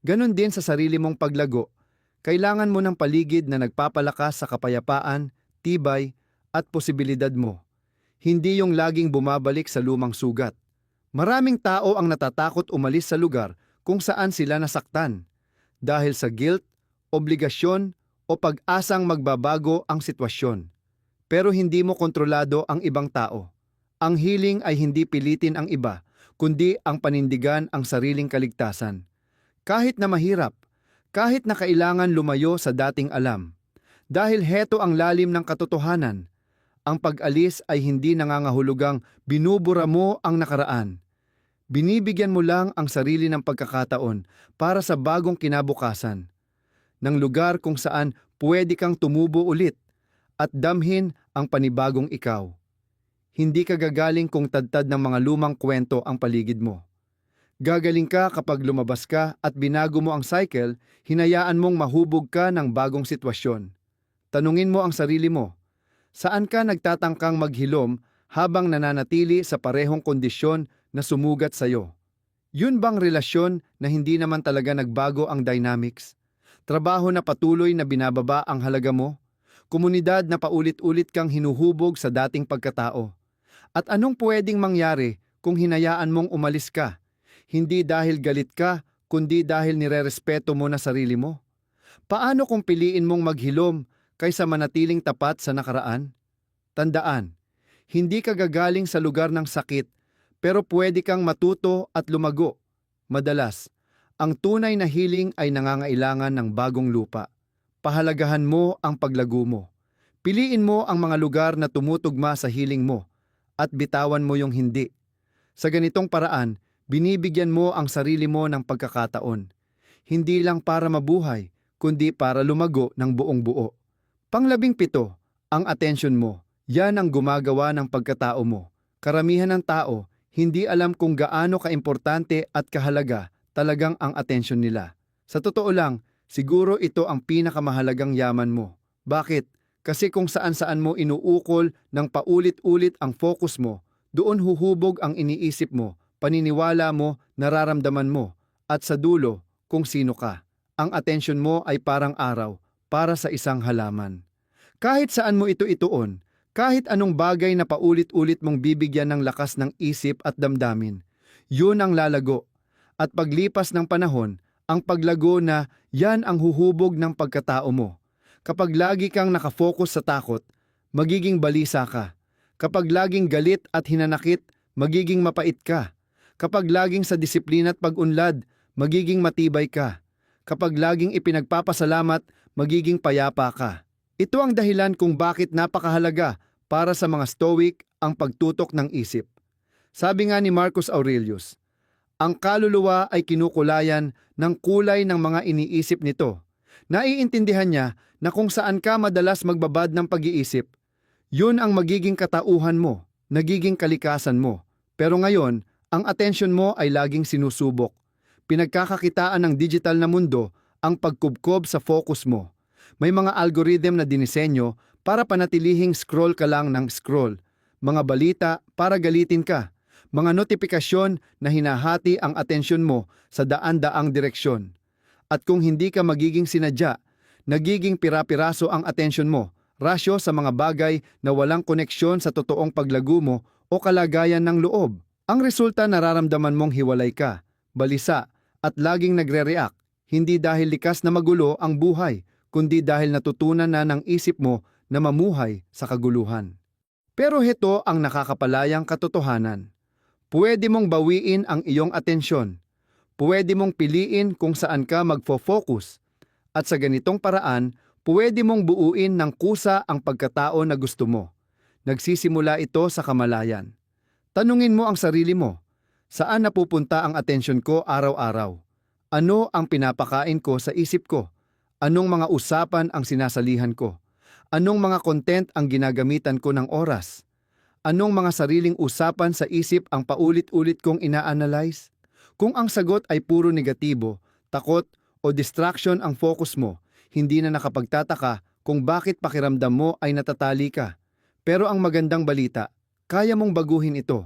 Ganon din sa sarili mong paglago. Kailangan mo ng paligid na nagpapalakas sa kapayapaan, tibay, at posibilidad mo. Hindi yung laging bumabalik sa lumang sugat. Maraming tao ang natatakot umalis sa lugar kung saan sila nasaktan. Dahil sa guilt, obligasyon, o pag-asang magbabago ang sitwasyon. Pero hindi mo kontrolado ang ibang tao. Ang healing ay hindi pilitin ang iba, kundi ang panindigan ang sariling kaligtasan. Kahit na mahirap, kahit na kailangan lumayo sa dating alam. Dahil heto ang lalim ng katotohanan. Ang pag-alis ay hindi nangangahulugang binubura mo ang nakaraan. Binibigyan mo lang ang sarili ng pagkakataon para sa bagong kinabukasan. Ng lugar kung saan pwede kang tumubo ulit at damhin ang panibagong ikaw. Hindi ka gagaling kung tadtad ng mga lumang kwento ang paligid mo. Gagaling ka kapag lumabas ka at binago mo ang cycle, hinayaan mong mahubog ka ng bagong sitwasyon. Tanungin mo ang sarili mo, saan ka nagtatangkang maghilom habang nananatili sa parehong kondisyon na sumugat sa'yo? Yun bang relasyon na hindi naman talaga nagbago ang dynamics? Trabaho na patuloy na binababa ang halaga mo? Komunidad na paulit-ulit kang hinuhubog sa dating pagkatao? At anong pwedeng mangyari kung hinayaan mong umalis ka? Hindi dahil galit ka, kundi dahil nirerespeto mo na sarili mo? Paano kung piliin mong maghilom kaysa manatiling tapat sa nakaraan? Tandaan, hindi ka gagaling sa lugar ng sakit, pero pwede kang matuto at lumago. Madalas, ang tunay na healing ay nangangailangan ng bagong lupa. Pahalagahan mo ang paglago mo. Piliin mo ang mga lugar na tumutugma sa healing mo at bitawan mo yung hindi. Sa ganitong paraan, binibigyan mo ang sarili mo ng pagkakataon. Hindi lang para mabuhay, kundi para lumago ng buong buo. Pang-17, ang atensyon mo. Yan ang gumagawa ng pagkatao mo. Karamihan ng tao, hindi alam kung gaano kaimportante at kahalaga talagang ang atensyon nila. Sa totoo lang, siguro ito ang pinakamahalagang yaman mo. Bakit? Kasi kung saan-saan mo inuukol ng paulit-ulit ang focus mo, doon huhubog ang iniisip mo, paniniwala mo, nararamdaman mo, at sa dulo, kung sino ka. Ang atensyon mo ay parang araw para sa isang halaman. Kahit saan mo ito ituon, kahit anong bagay na paulit-ulit mong bibigyan ng lakas ng isip at damdamin, yun ang lalago. At paglipas ng panahon, ang paglago na yan ang huhubog ng pagkatao mo. Kapag lagi kang nakafocus sa takot, magiging balisa ka. Kapag laging galit at hinanakit, magiging mapait ka. Kapag laging sa disiplina at pag-unlad, magiging matibay ka. Kapag laging ipinagpapasalamat, magiging payapa ka. Ito ang dahilan kung bakit napakahalaga para sa mga Stoic ang pagtutok ng isip. Sabi nga ni Marcus Aurelius, ang kaluluwa ay kinukulayan ng kulay ng mga iniisip nito. Naiintindihan niya na kung saan ka madalas magbabad ng pag-iisip, yun ang magiging katauhan mo, nagiging kalikasan mo. Pero ngayon, ang atensyon mo ay laging sinusubok. Pinagkakakitaan ng digital na mundo ang pagkubkob sa focus mo. May mga algorithm na dinisenyo para panatilihing scroll ka lang ng scroll. Mga balita para galitin ka. Mga notifikasyon na hinahati ang atensyon mo sa daan-daang direksyon. At kung hindi ka magiging sinadya, nagiging pira-piraso ang atensyon mo, rasyo sa mga bagay na walang koneksyon sa totoong paglago mo o kalagayan ng loob. Ang resulta, nararamdaman mong hiwalay ka, balisa, at laging nagre-react, hindi dahil likas na magulo ang buhay, kundi dahil natutunan na ng isip mo na mamuhay sa kaguluhan. Pero heto ang nakakapalayang katotohanan. Pwede mong bawiin ang iyong atensyon. Pwede mong piliin kung saan ka magfo-focus. At sa ganitong paraan, pwede mong buuin ng kusa ang pagkatao na gusto mo. Nagsisimula ito sa kamalayan. Tanungin mo ang sarili mo, saan napupunta ang atensyon ko araw-araw? Ano ang pinapakain ko sa isip ko? Anong mga usapan ang sinasalihan ko? Anong mga content ang ginagamitan ko ng oras? Anong mga sariling usapan sa isip ang paulit-ulit kong ina-analyze? Kung ang sagot ay puro negatibo, takot o distraction ang focus mo, hindi na nakapagtataka kung bakit pakiramdam mo ay natatali ka. Pero ang magandang balita, kaya mong baguhin ito.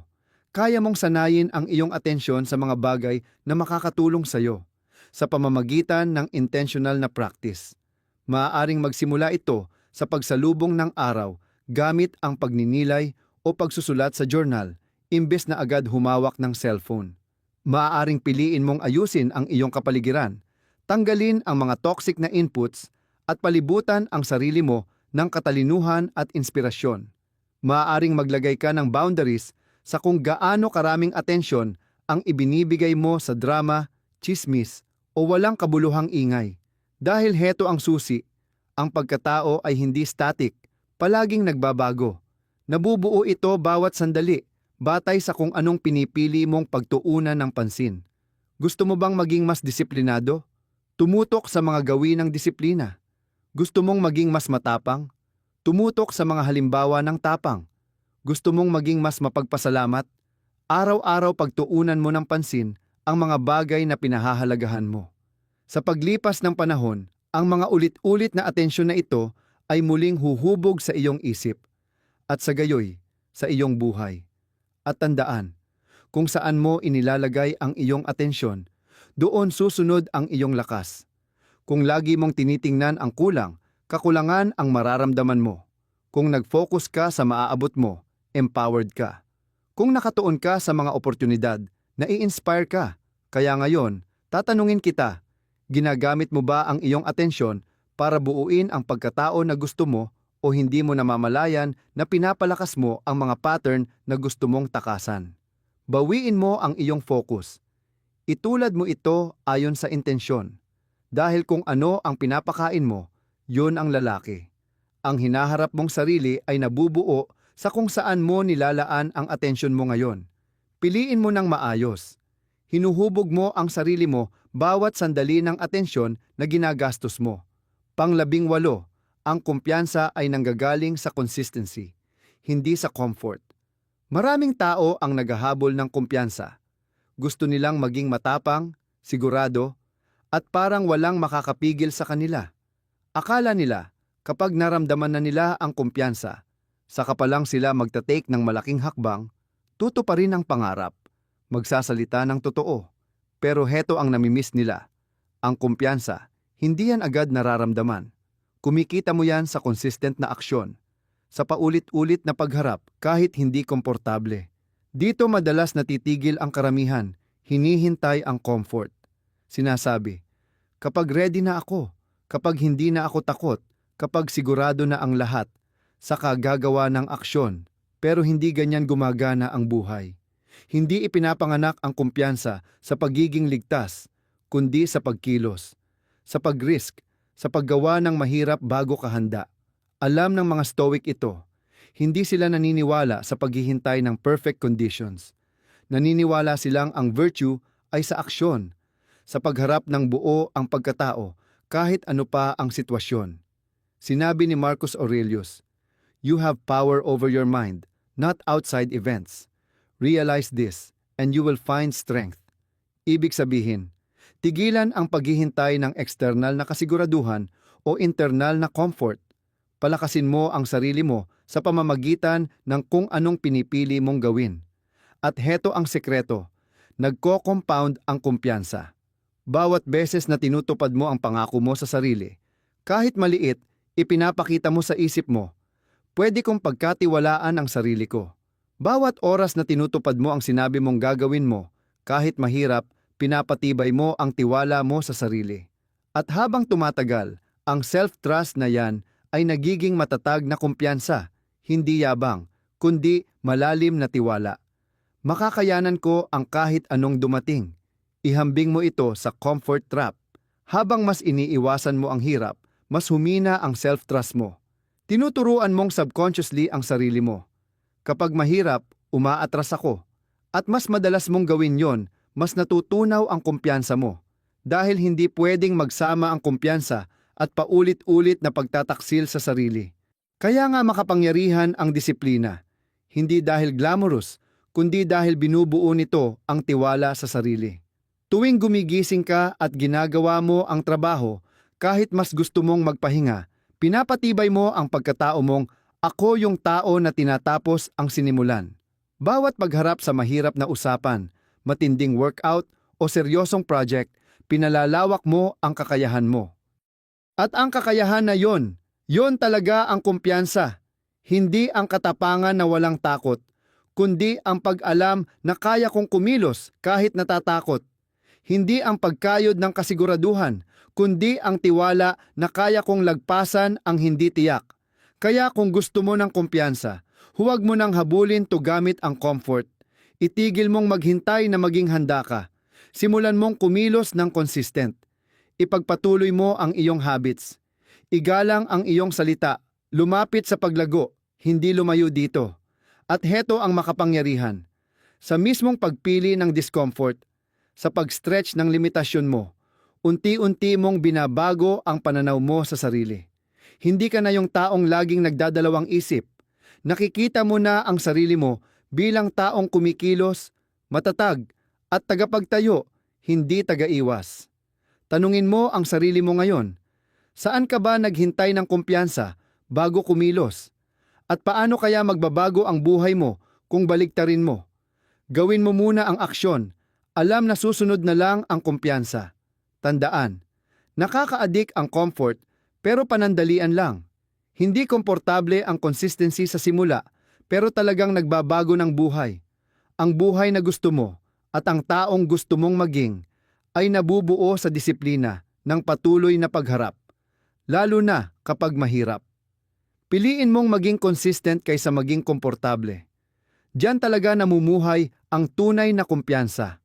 Kaya mong sanayin ang iyong atensyon sa mga bagay na makakatulong sa iyo sa pamamagitan ng intentional na practice. Maaaring magsimula ito sa pagsalubong ng araw gamit ang pagninilay o pagsusulat sa journal, imbes na agad humawak ng cellphone. Maaaring piliin mong ayusin ang iyong kapaligiran, tanggalin ang mga toxic na inputs at palibutan ang sarili mo ng katalinuhan at inspirasyon. Maaaring maglagay ka ng boundaries sa kung gaano karaming atensyon ang ibinibigay mo sa drama, chismis o walang kabuluhang ingay. Dahil heto ang susi, ang pagkatao ay hindi static, palaging nagbabago. Nabubuo ito bawat sandali, batay sa kung anong pinipili mong pagtuunan ng pansin. Gusto mo bang maging mas disiplinado? Tumutok sa mga gawin ng disiplina. Gusto mong maging mas matapang? Tumutok sa mga halimbawa ng tapang. Gusto mong maging mas mapagpasalamat? Araw-araw pagtuunan mo ng pansin ang mga bagay na pinahahalagahan mo. Sa paglipas ng panahon, ang mga ulit-ulit na atensyon na ito ay muling huhubog sa iyong isip. At sa gayoy, sa iyong buhay. At tandaan, kung saan mo inilalagay ang iyong atensyon, doon susunod ang iyong lakas. Kung lagi mong tinitingnan ang kulang, kakulangan ang mararamdaman mo. Kung nag-focus ka sa maaabot mo, empowered ka. Kung nakatuon ka sa mga oportunidad, nai-inspire ka. Kaya ngayon, tatanungin kita, ginagamit mo ba ang iyong atensyon para buuin ang pagkatao na gusto mo o hindi mo namamalayan na pinapalakas mo ang mga pattern na gusto mong takasan? Bawiin mo ang iyong focus. Itulad mo ito ayon sa intensyon. Dahil kung ano ang pinapakain mo, yun ang lalaki. Ang hinaharap mong sarili ay nabubuo sa kung saan mo nilalaan ang atensyon mo ngayon. Piliin mo ng maayos. Hinuhubog mo ang sarili mo bawat sandali ng atensyon na ginagastos mo. Pang-18, ang kumpiyansa ay nanggagaling sa consistency, hindi sa comfort. Maraming tao ang naghahabol ng kumpiyansa. Gusto nilang maging matapang, sigurado, at parang walang makakapigil sa kanila. Akala nila, kapag naramdaman na nila ang kumpiyansa, saka pa lang sila magta-take ng malaking hakbang, tutuparin ang pangarap, magsasalita ng totoo. Pero heto ang namimiss nila. Ang kumpiyansa, hindi yan agad nararamdaman. Kumikita mo yan sa consistent na aksyon, sa paulit-ulit na pagharap kahit hindi komportable. Dito madalas natitigil ang karamihan, hinihintay ang comfort. Sinasabi, kapag ready na ako, kapag hindi na ako takot, kapag sigurado na ang lahat, saka gagawa ng aksyon. Pero hindi ganyan gumagana ang buhay. Hindi ipinapanganak ang kumpiyansa sa pagiging ligtas, kundi sa pagkilos, sa pag-risk, sa paggawa ng mahirap bago kahanda. Alam ng mga Stoic ito, hindi sila naniniwala sa paghihintay ng perfect conditions. Naniniwala silang ang virtue ay sa aksyon, sa pagharap ng buo ang pagkatao kahit ano pa ang sitwasyon. Sinabi ni Marcus Aurelius, "You have power over your mind, not outside events. Realize this, and you will find strength." Ibig sabihin, tigilan ang paghihintay ng external na kasiguraduhan o internal na comfort. Palakasin mo ang sarili mo sa pamamagitan ng kung anong pinipili mong gawin. At heto ang sekreto, nagko-compound ang kumpiyansa. Bawat beses na tinutupad mo ang pangako mo sa sarili, kahit maliit, ipinapakita mo sa isip mo, pwede kong pagkatiwalaan ang sarili ko. Bawat oras na tinutupad mo ang sinabi mong gagawin mo, kahit mahirap, pinapatibay mo ang tiwala mo sa sarili. At habang tumatagal, ang self-trust na yan ay nagiging matatag na kumpiyansa, hindi yabang, kundi malalim na tiwala. Makakayanan ko ang kahit anong dumating. Ihambing mo ito sa comfort trap. Habang mas iniiwasan mo ang hirap, mas humina ang self-trust mo. Tinuturuan mong subconsciously ang sarili mo. Kapag mahirap, umaatras ako. At mas madalas mong gawin yon, mas natutunaw ang kumpiyansa mo. Dahil hindi pwedeng magsama ang kumpiyansa at paulit-ulit na pagtataksil sa sarili. Kaya nga makapangyarihan ang disiplina. Hindi dahil glamorous, kundi dahil binubuo nito ang tiwala sa sarili. Tuwing gumigising ka at ginagawa mo ang trabaho, kahit mas gusto mong magpahinga, pinapatibay mo ang pagkatao mong, "Ako yung tao na tinatapos ang sinimulan." Bawat pagharap sa mahirap na usapan, matinding workout o seryosong project, pinalalawak mo ang kakayahan mo. At ang kakayahan na yon talaga ang kumpiyansa. Hindi ang katapangan na walang takot, kundi ang pag-alam na kaya kong kumilos kahit natatakot. Hindi ang pagkayod ng kasiguraduhan, kundi ang tiwala na kaya kong lagpasan ang hindi tiyak. Kaya kung gusto mo ng kumpiyansa, huwag mo nang habulin to gamit ang comfort. Itigil mong maghintay na maging handa ka. Simulan mong kumilos ng consistent. Ipagpatuloy mo ang iyong habits. Igalang ang iyong salita. Lumapit sa paglago, hindi lumayo dito. At heto ang makapangyarihan. Sa mismong pagpili ng discomfort, sa pag-stretch ng limitasyon mo, unti-unti mong binabago ang pananaw mo sa sarili. Hindi ka na yung taong laging nagdadalawang isip. Nakikita mo na ang sarili mo bilang taong kumikilos, matatag, at tagapagtayo, hindi tagaiwas. Tanungin mo ang sarili mo ngayon, saan ka ba naghintay ng kumpiyansa bago kumilos? At paano kaya magbabago ang buhay mo kung baligtarin mo? Gawin mo muna ang aksyon, alam na susunod na lang ang kumpiyansa. Tandaan, nakaka-addict ang comfort pero panandalian lang. Hindi komportable ang consistency sa simula pero talagang nagbabago ng buhay. Ang buhay na gusto mo at ang taong gusto mong maging ay nabubuo sa disiplina ng patuloy na pagharap, lalo na kapag mahirap. Piliin mong maging consistent kaysa maging komportable. Diyan talaga namumuhay ang tunay na kumpiyansa.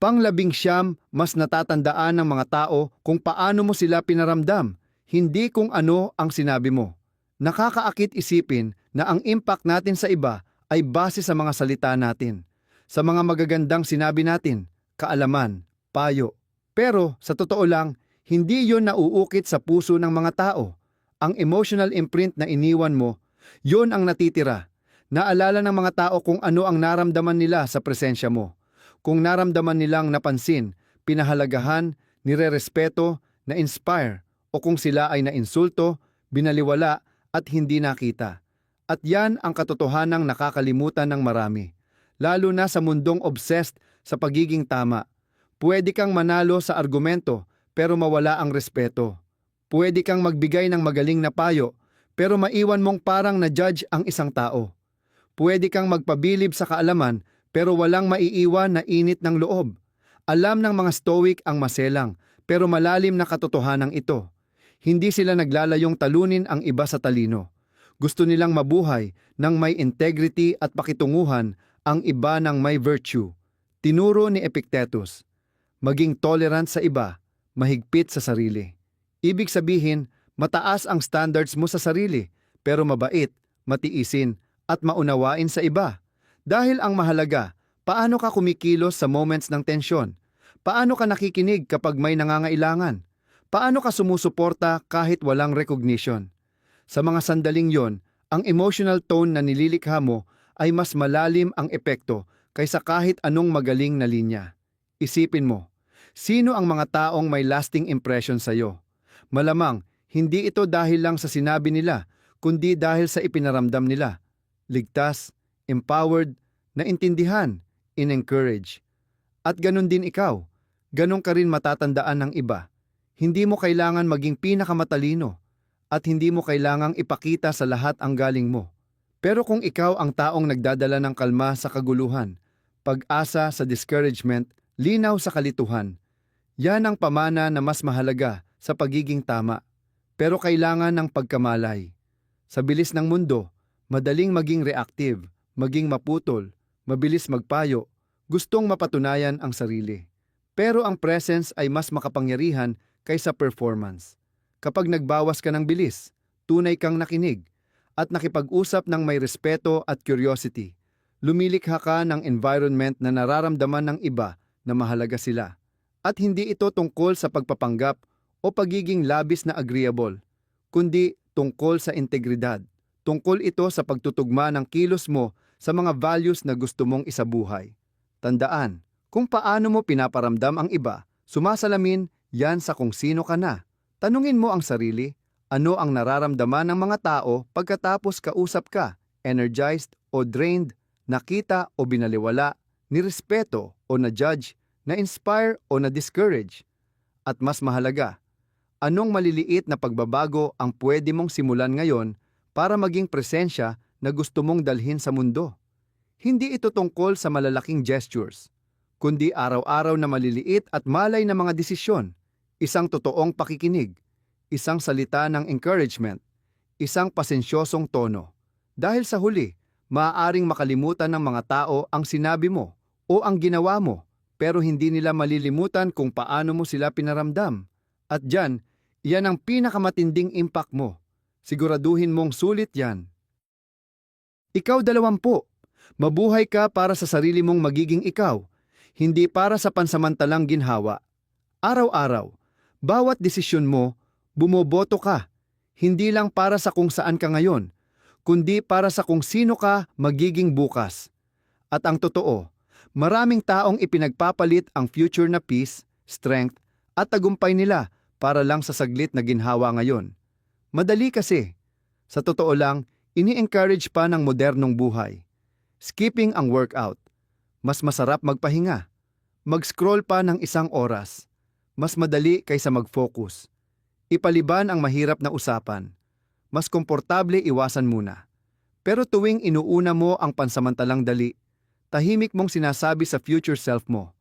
Pang-19, mas natatandaan ng mga tao kung paano mo sila pinaramdam, hindi kung ano ang sinabi mo. Nakakaakit isipin na ang impact natin sa iba ay base sa mga salita natin, sa mga magagandang sinabi natin, kaalaman, payo. Pero sa totoo lang, hindi yon nauukit sa puso ng mga tao. Ang emotional imprint na iniwan mo, yon ang natitira. Naalala ng mga tao kung ano ang naramdaman nila sa presensya mo. Kung naramdaman nilang napansin, pinahalagahan, nirerespeto, na-inspire, o kung sila ay nainsulto, binaliwala at hindi nakita. At yan ang katotohanang nakakalimutan ng marami. Lalo na sa mundong obsessed sa pagiging tama. Pwede kang manalo sa argumento pero mawala ang respeto. Pwede kang magbigay ng magaling na payo pero maiwan mong parang na-judge ang isang tao. Pwede kang magpabilib sa kaalaman pero walang maiiwan na init ng loob. Alam ng mga stoic ang maselang pero malalim na katotohanan ito. Hindi sila naglalayong talunin ang iba sa talino. Gusto nilang mabuhay ng may integrity at pakitunguhan ang iba ng may virtue. Tinuro ni Epictetus, maging tolerant sa iba, mahigpit sa sarili. Ibig sabihin, mataas ang standards mo sa sarili, pero mabait, matiisin, at maunawain sa iba. Dahil ang mahalaga, Paano ka kumikilos sa moments ng tensyon? Paano ka nakikinig kapag may nangangailangan? Paano ka sumusuporta kahit walang recognition? Sa mga sandaling yon, ang emotional tone na nililikha mo ay mas malalim ang epekto kaysa kahit anong magaling na linya. Isipin mo, sino ang mga taong may lasting impression sa'yo? Malamang, hindi ito dahil lang sa sinabi nila, kundi dahil sa ipinaramdam nila. Ligtas, empowered, naintindihan, in-encourage. At ganun din ikaw, ganun ka rin matatandaan ng iba. Hindi mo kailangan maging pinakamatalino at hindi mo kailangang ipakita sa lahat ang galing mo. Pero kung ikaw ang taong nagdadala ng kalma sa kaguluhan, pag-asa sa discouragement, linaw sa kalituhan, yan ang pamana na mas mahalaga sa pagiging tama. Pero kailangan ng pagkamalay. Sa bilis ng mundo, madaling maging reactive, maging maputol, mabilis magpayo, gustong mapatunayan ang sarili. Pero ang presence ay mas makapangyarihan kaysa performance. Kapag nagbawas ka ng bilis, tunay kang nakinig, at nakipag-usap ng may respeto at curiosity, lumilikha ka ng environment na nararamdaman ng iba na mahalaga sila. At hindi ito tungkol sa pagpapanggap o pagiging labis na agreeable, kundi tungkol sa integridad. Tungkol ito sa pagtutugma ng kilos mo sa mga values na gusto mong isabuhay. Tandaan, kung paano mo pinaparamdam ang iba, sumasalamin yan sa kung sino ka na. Tanungin mo ang sarili, ano ang nararamdaman ng mga tao pagkatapos kausap ka, energized o drained, nakita o binaliwala, nirespeto o na-judge, na-inspire o na-discourage. At mas mahalaga, anong maliliit na pagbabago ang pwede mong simulan ngayon para maging presensya na gusto mong dalhin sa mundo? Hindi ito tungkol sa malalaking gestures, kundi araw-araw na maliliit at malay na mga desisyon, isang totoong pakikinig, isang salita ng encouragement, isang pasensyosong tono. Dahil sa huli, maaaring makalimutan ng mga tao ang sinabi mo o ang ginawa mo, pero hindi nila malilimutan kung paano mo sila pinaramdam. At diyan, iyan ang pinakamatinding impact mo. Siguraduhin mong sulit yan. Ikaw 20. Mabuhay ka para sa sarili mong magiging ikaw, hindi para sa pansamantalang ginhawa. Araw-araw, bawat desisyon mo, bumoboto ka, hindi lang para sa kung saan ka ngayon, kundi para sa kung sino ka magiging bukas. At ang totoo, maraming taong ipinagpapalit ang future na peace, strength, at tagumpay nila para lang sa saglit na ginhawa ngayon. Madali kasi. Sa totoo lang, ini-encourage pa ng modernong buhay. Skipping ang workout. Mas masarap magpahinga. Mag-scroll pa ng 1 oras. Mas madali kaysa mag-focus. Ipaliban ang mahirap na usapan. Mas komportable iwasan muna. Pero tuwing inuuna mo ang pansamantalang dali, tahimik mong sinasabi sa future self mo,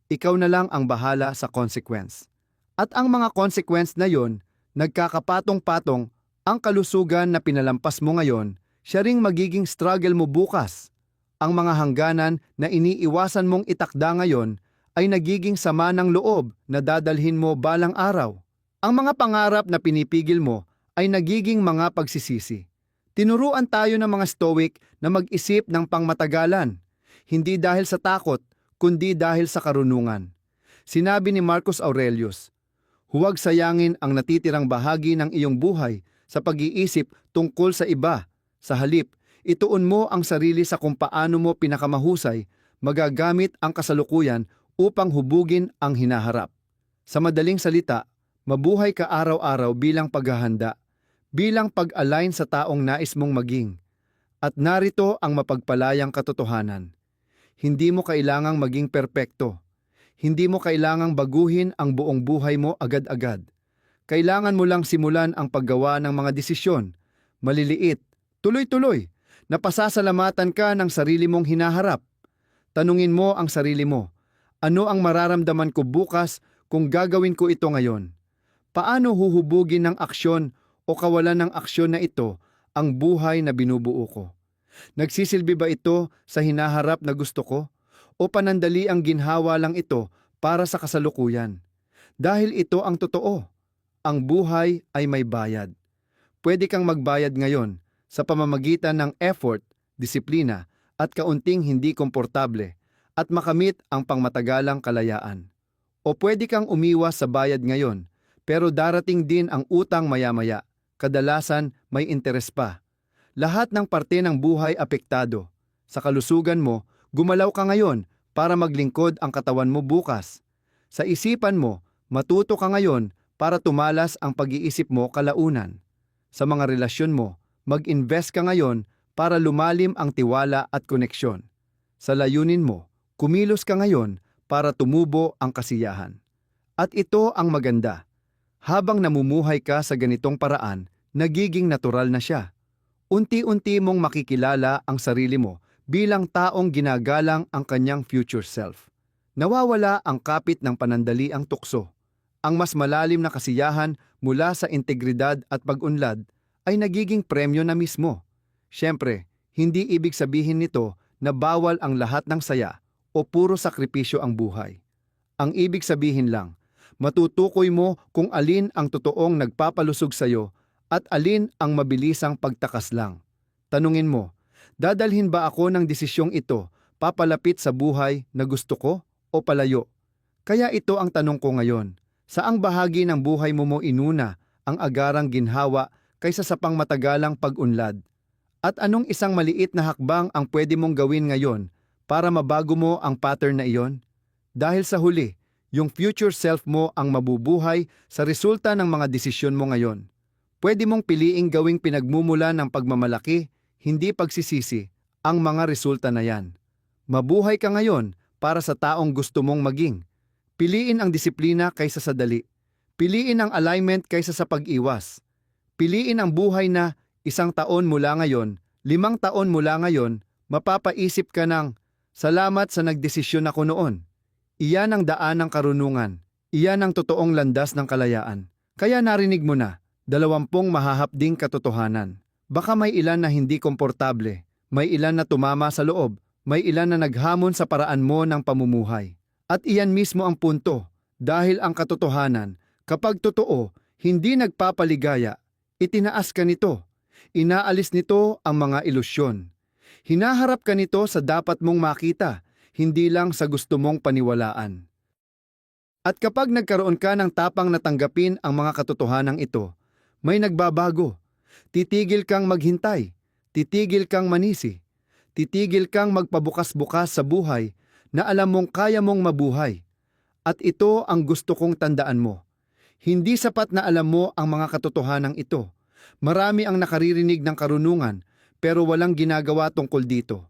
ikaw na lang ang bahala sa consequence. At ang mga consequence na yon, nagkakapatong-patong, ang kalusugan na pinalampas mo ngayon, siya ring magiging struggle mo bukas. Ang mga hangganan na iniiwasan mong itakda ngayon ay nagiging sama ng loob na dadalhin mo balang araw. Ang mga pangarap na pinipigil mo ay nagiging mga pagsisisi. Tinuruan tayo ng mga Stoic na mag-isip ng pangmatagalan, hindi dahil sa takot, kundi dahil sa karunungan. Sinabi ni Marcus Aurelius, huwag sayangin ang natitirang bahagi ng iyong buhay sa pag-iisip tungkol sa iba. Sa halip, ituon mo ang sarili sa kung paano mo pinakamahusay magagamit ang kasalukuyan upang hubugin ang hinaharap. Sa madaling salita, mabuhay ka araw-araw bilang paghahanda, bilang pag-align sa taong nais mong maging. At narito ang mapagpalayang katotohanan. Hindi mo kailangang maging perpekto. Hindi mo kailangang baguhin ang buong buhay mo agad-agad. Kailangan mo lang simulan ang paggawa ng mga desisyon, maliliit, tuloy-tuloy, na pasasalamatan ka ng sarili mong hinaharap. Tanungin mo ang sarili mo, ano ang mararamdaman ko bukas kung gagawin ko ito ngayon? Paano huhubugin ng aksyon o kawalan ng aksyon na ito ang buhay na binubuo ko? Nagsisilbi ba ito sa hinaharap na gusto ko? O panandali ang ginhawa lang ito para sa kasalukuyan? Dahil ito ang totoo, ang buhay ay may bayad. Pwede kang magbayad ngayon sa pamamagitan ng effort, disiplina, at kaunting hindi komportable. at makamit ang pangmatagalang kalayaan. O pwede kang umiwas sa bayad ngayon, pero darating din ang utang maya-maya, kadalasan may interes pa. Lahat ng parte ng buhay apektado. Sa kalusugan mo, gumalaw ka ngayon para maglingkod ang katawan mo bukas. Sa isipan mo, matuto ka ngayon para tumalas ang pag-iisip mo kalaunan. Sa mga relasyon mo, mag-invest ka ngayon para lumalim ang tiwala at koneksyon. Sa layunin mo, kumilos ka ngayon para tumubo ang kasiyahan. At ito ang maganda. Habang namumuhay ka sa ganitong paraan, nagiging natural na siya. Unti-unti mong makikilala ang sarili mo bilang taong ginagalang ang kanyang future self. Nawawala ang kapit ng panandaliang tukso. Ang mas malalim na kasiyahan mula sa integridad at pag-unlad ay nagiging premyo na mismo. Siyempre, hindi ibig sabihin nito na bawal ang lahat ng saya o puro sakripisyo ang buhay. Ang ibig sabihin lang, matutukoy mo kung alin ang totoong nagpapalusog sa'yo at alin ang mabilisang pagtakas lang. Tanungin mo, dadalhin ba ako ng desisyong ito papalapit sa buhay na gusto ko o palayo? Kaya ito ang tanong ko ngayon, saang bahagi ng buhay mo inuna ang agarang ginhawa kaysa sa pangmatagalang pag-unlad? At anong isang maliit na hakbang ang pwede mong gawin ngayon para mabago mo ang pattern na iyon? Dahil sa huli, yung future self mo ang mabubuhay sa resulta ng mga desisyon mo ngayon. Pwede mong piliing gawing pinagmumula ng pagmamalaki, hindi pagsisisi, ang mga resulta na yan. Mabuhay ka ngayon para sa taong gusto mong maging. Piliin ang disiplina kaysa sa dali. Piliin ang alignment kaysa sa pag-iwas. Piliin ang buhay na 1 taon mula ngayon, 5 taon mula ngayon, mapapaisip ka ng, salamat sa nagdesisyon ako noon. Iyan ang daan ng karunungan. Iyan ang totoong landas ng kalayaan. Kaya narinig mo na, 20 mahahapding katotohanan. Baka may ilan na hindi komportable, may ilan na tumama sa loob, may ilan na naghamon sa paraan mo ng pamumuhay. At iyan mismo ang punto, dahil ang katotohanan, kapag totoo, hindi nagpapaligaya, itinaas ka nito. Inaalis nito ang mga ilusyon. Hinaharap ka nito sa dapat mong makita, hindi lang sa gusto mong paniwalaan. At kapag nagkaroon ka ng tapang na tanggapin ang mga katotohanang ito, may nagbabago. Titigil kang maghintay, titigil kang manisi, titigil kang magpabukas-bukas sa buhay na alam mong kaya mong mabuhay. At ito ang gusto kong tandaan mo. Hindi sapat na alam mo ang mga katotohanang ito. Marami ang nakaririnig ng karunungan pero walang ginagawa tungkol dito.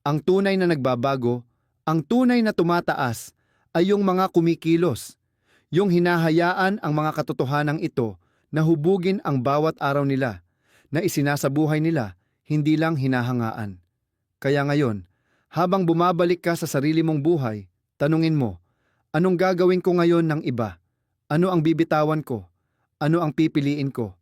Ang tunay na nagbabago, ang tunay na tumataas ay yung mga kumikilos, yung hinahayaan ang mga katotohanang ito na hubugin ang bawat araw nila, na isinasabuhay nila, hindi lang hinahangaan. Kaya ngayon, habang bumabalik ka sa sarili mong buhay, tanungin mo, anong gagawin ko ngayon ng iba? Ano ang bibitawan ko? Ano ang pipiliin ko?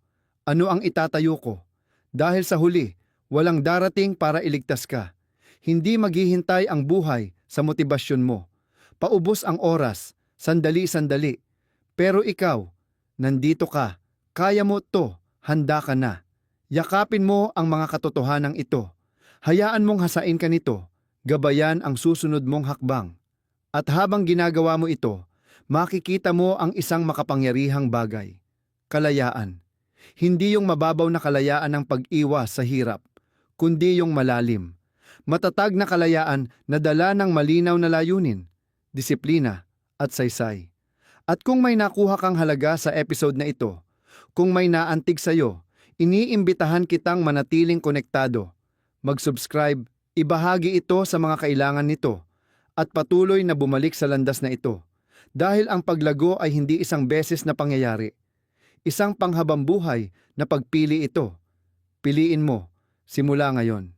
Ano ang itatayo ko? Dahil sa huli, walang darating para iligtas ka. Hindi maghihintay ang buhay sa motibasyon mo. Paubos ang oras, sandali-sandali. Pero ikaw, nandito ka. Kaya mo to, handa ka na. Yakapin mo ang mga katotohanang ito. Hayaan mong hasain ka nito. Gabayan ang susunod mong hakbang. At habang ginagawa mo ito, makikita mo ang isang makapangyarihang bagay. Kalayaan. Hindi yung mababaw na kalayaan ng pag-iwas sa hirap, kundi yung malalim. Matatag na kalayaan na dala ng malinaw na layunin, disiplina at saysay. At kung may nakuha kang halaga sa episode na ito, kung may naantig sa'yo, iniimbitahan kitang manatiling konektado. Mag-subscribe, ibahagi ito sa mga kailangan nito, at patuloy na bumalik sa landas na ito. Dahil ang paglago ay hindi isang beses na pangyayari. Isang panghabambuhay na pagpili ito. Piliin mo, simula ngayon.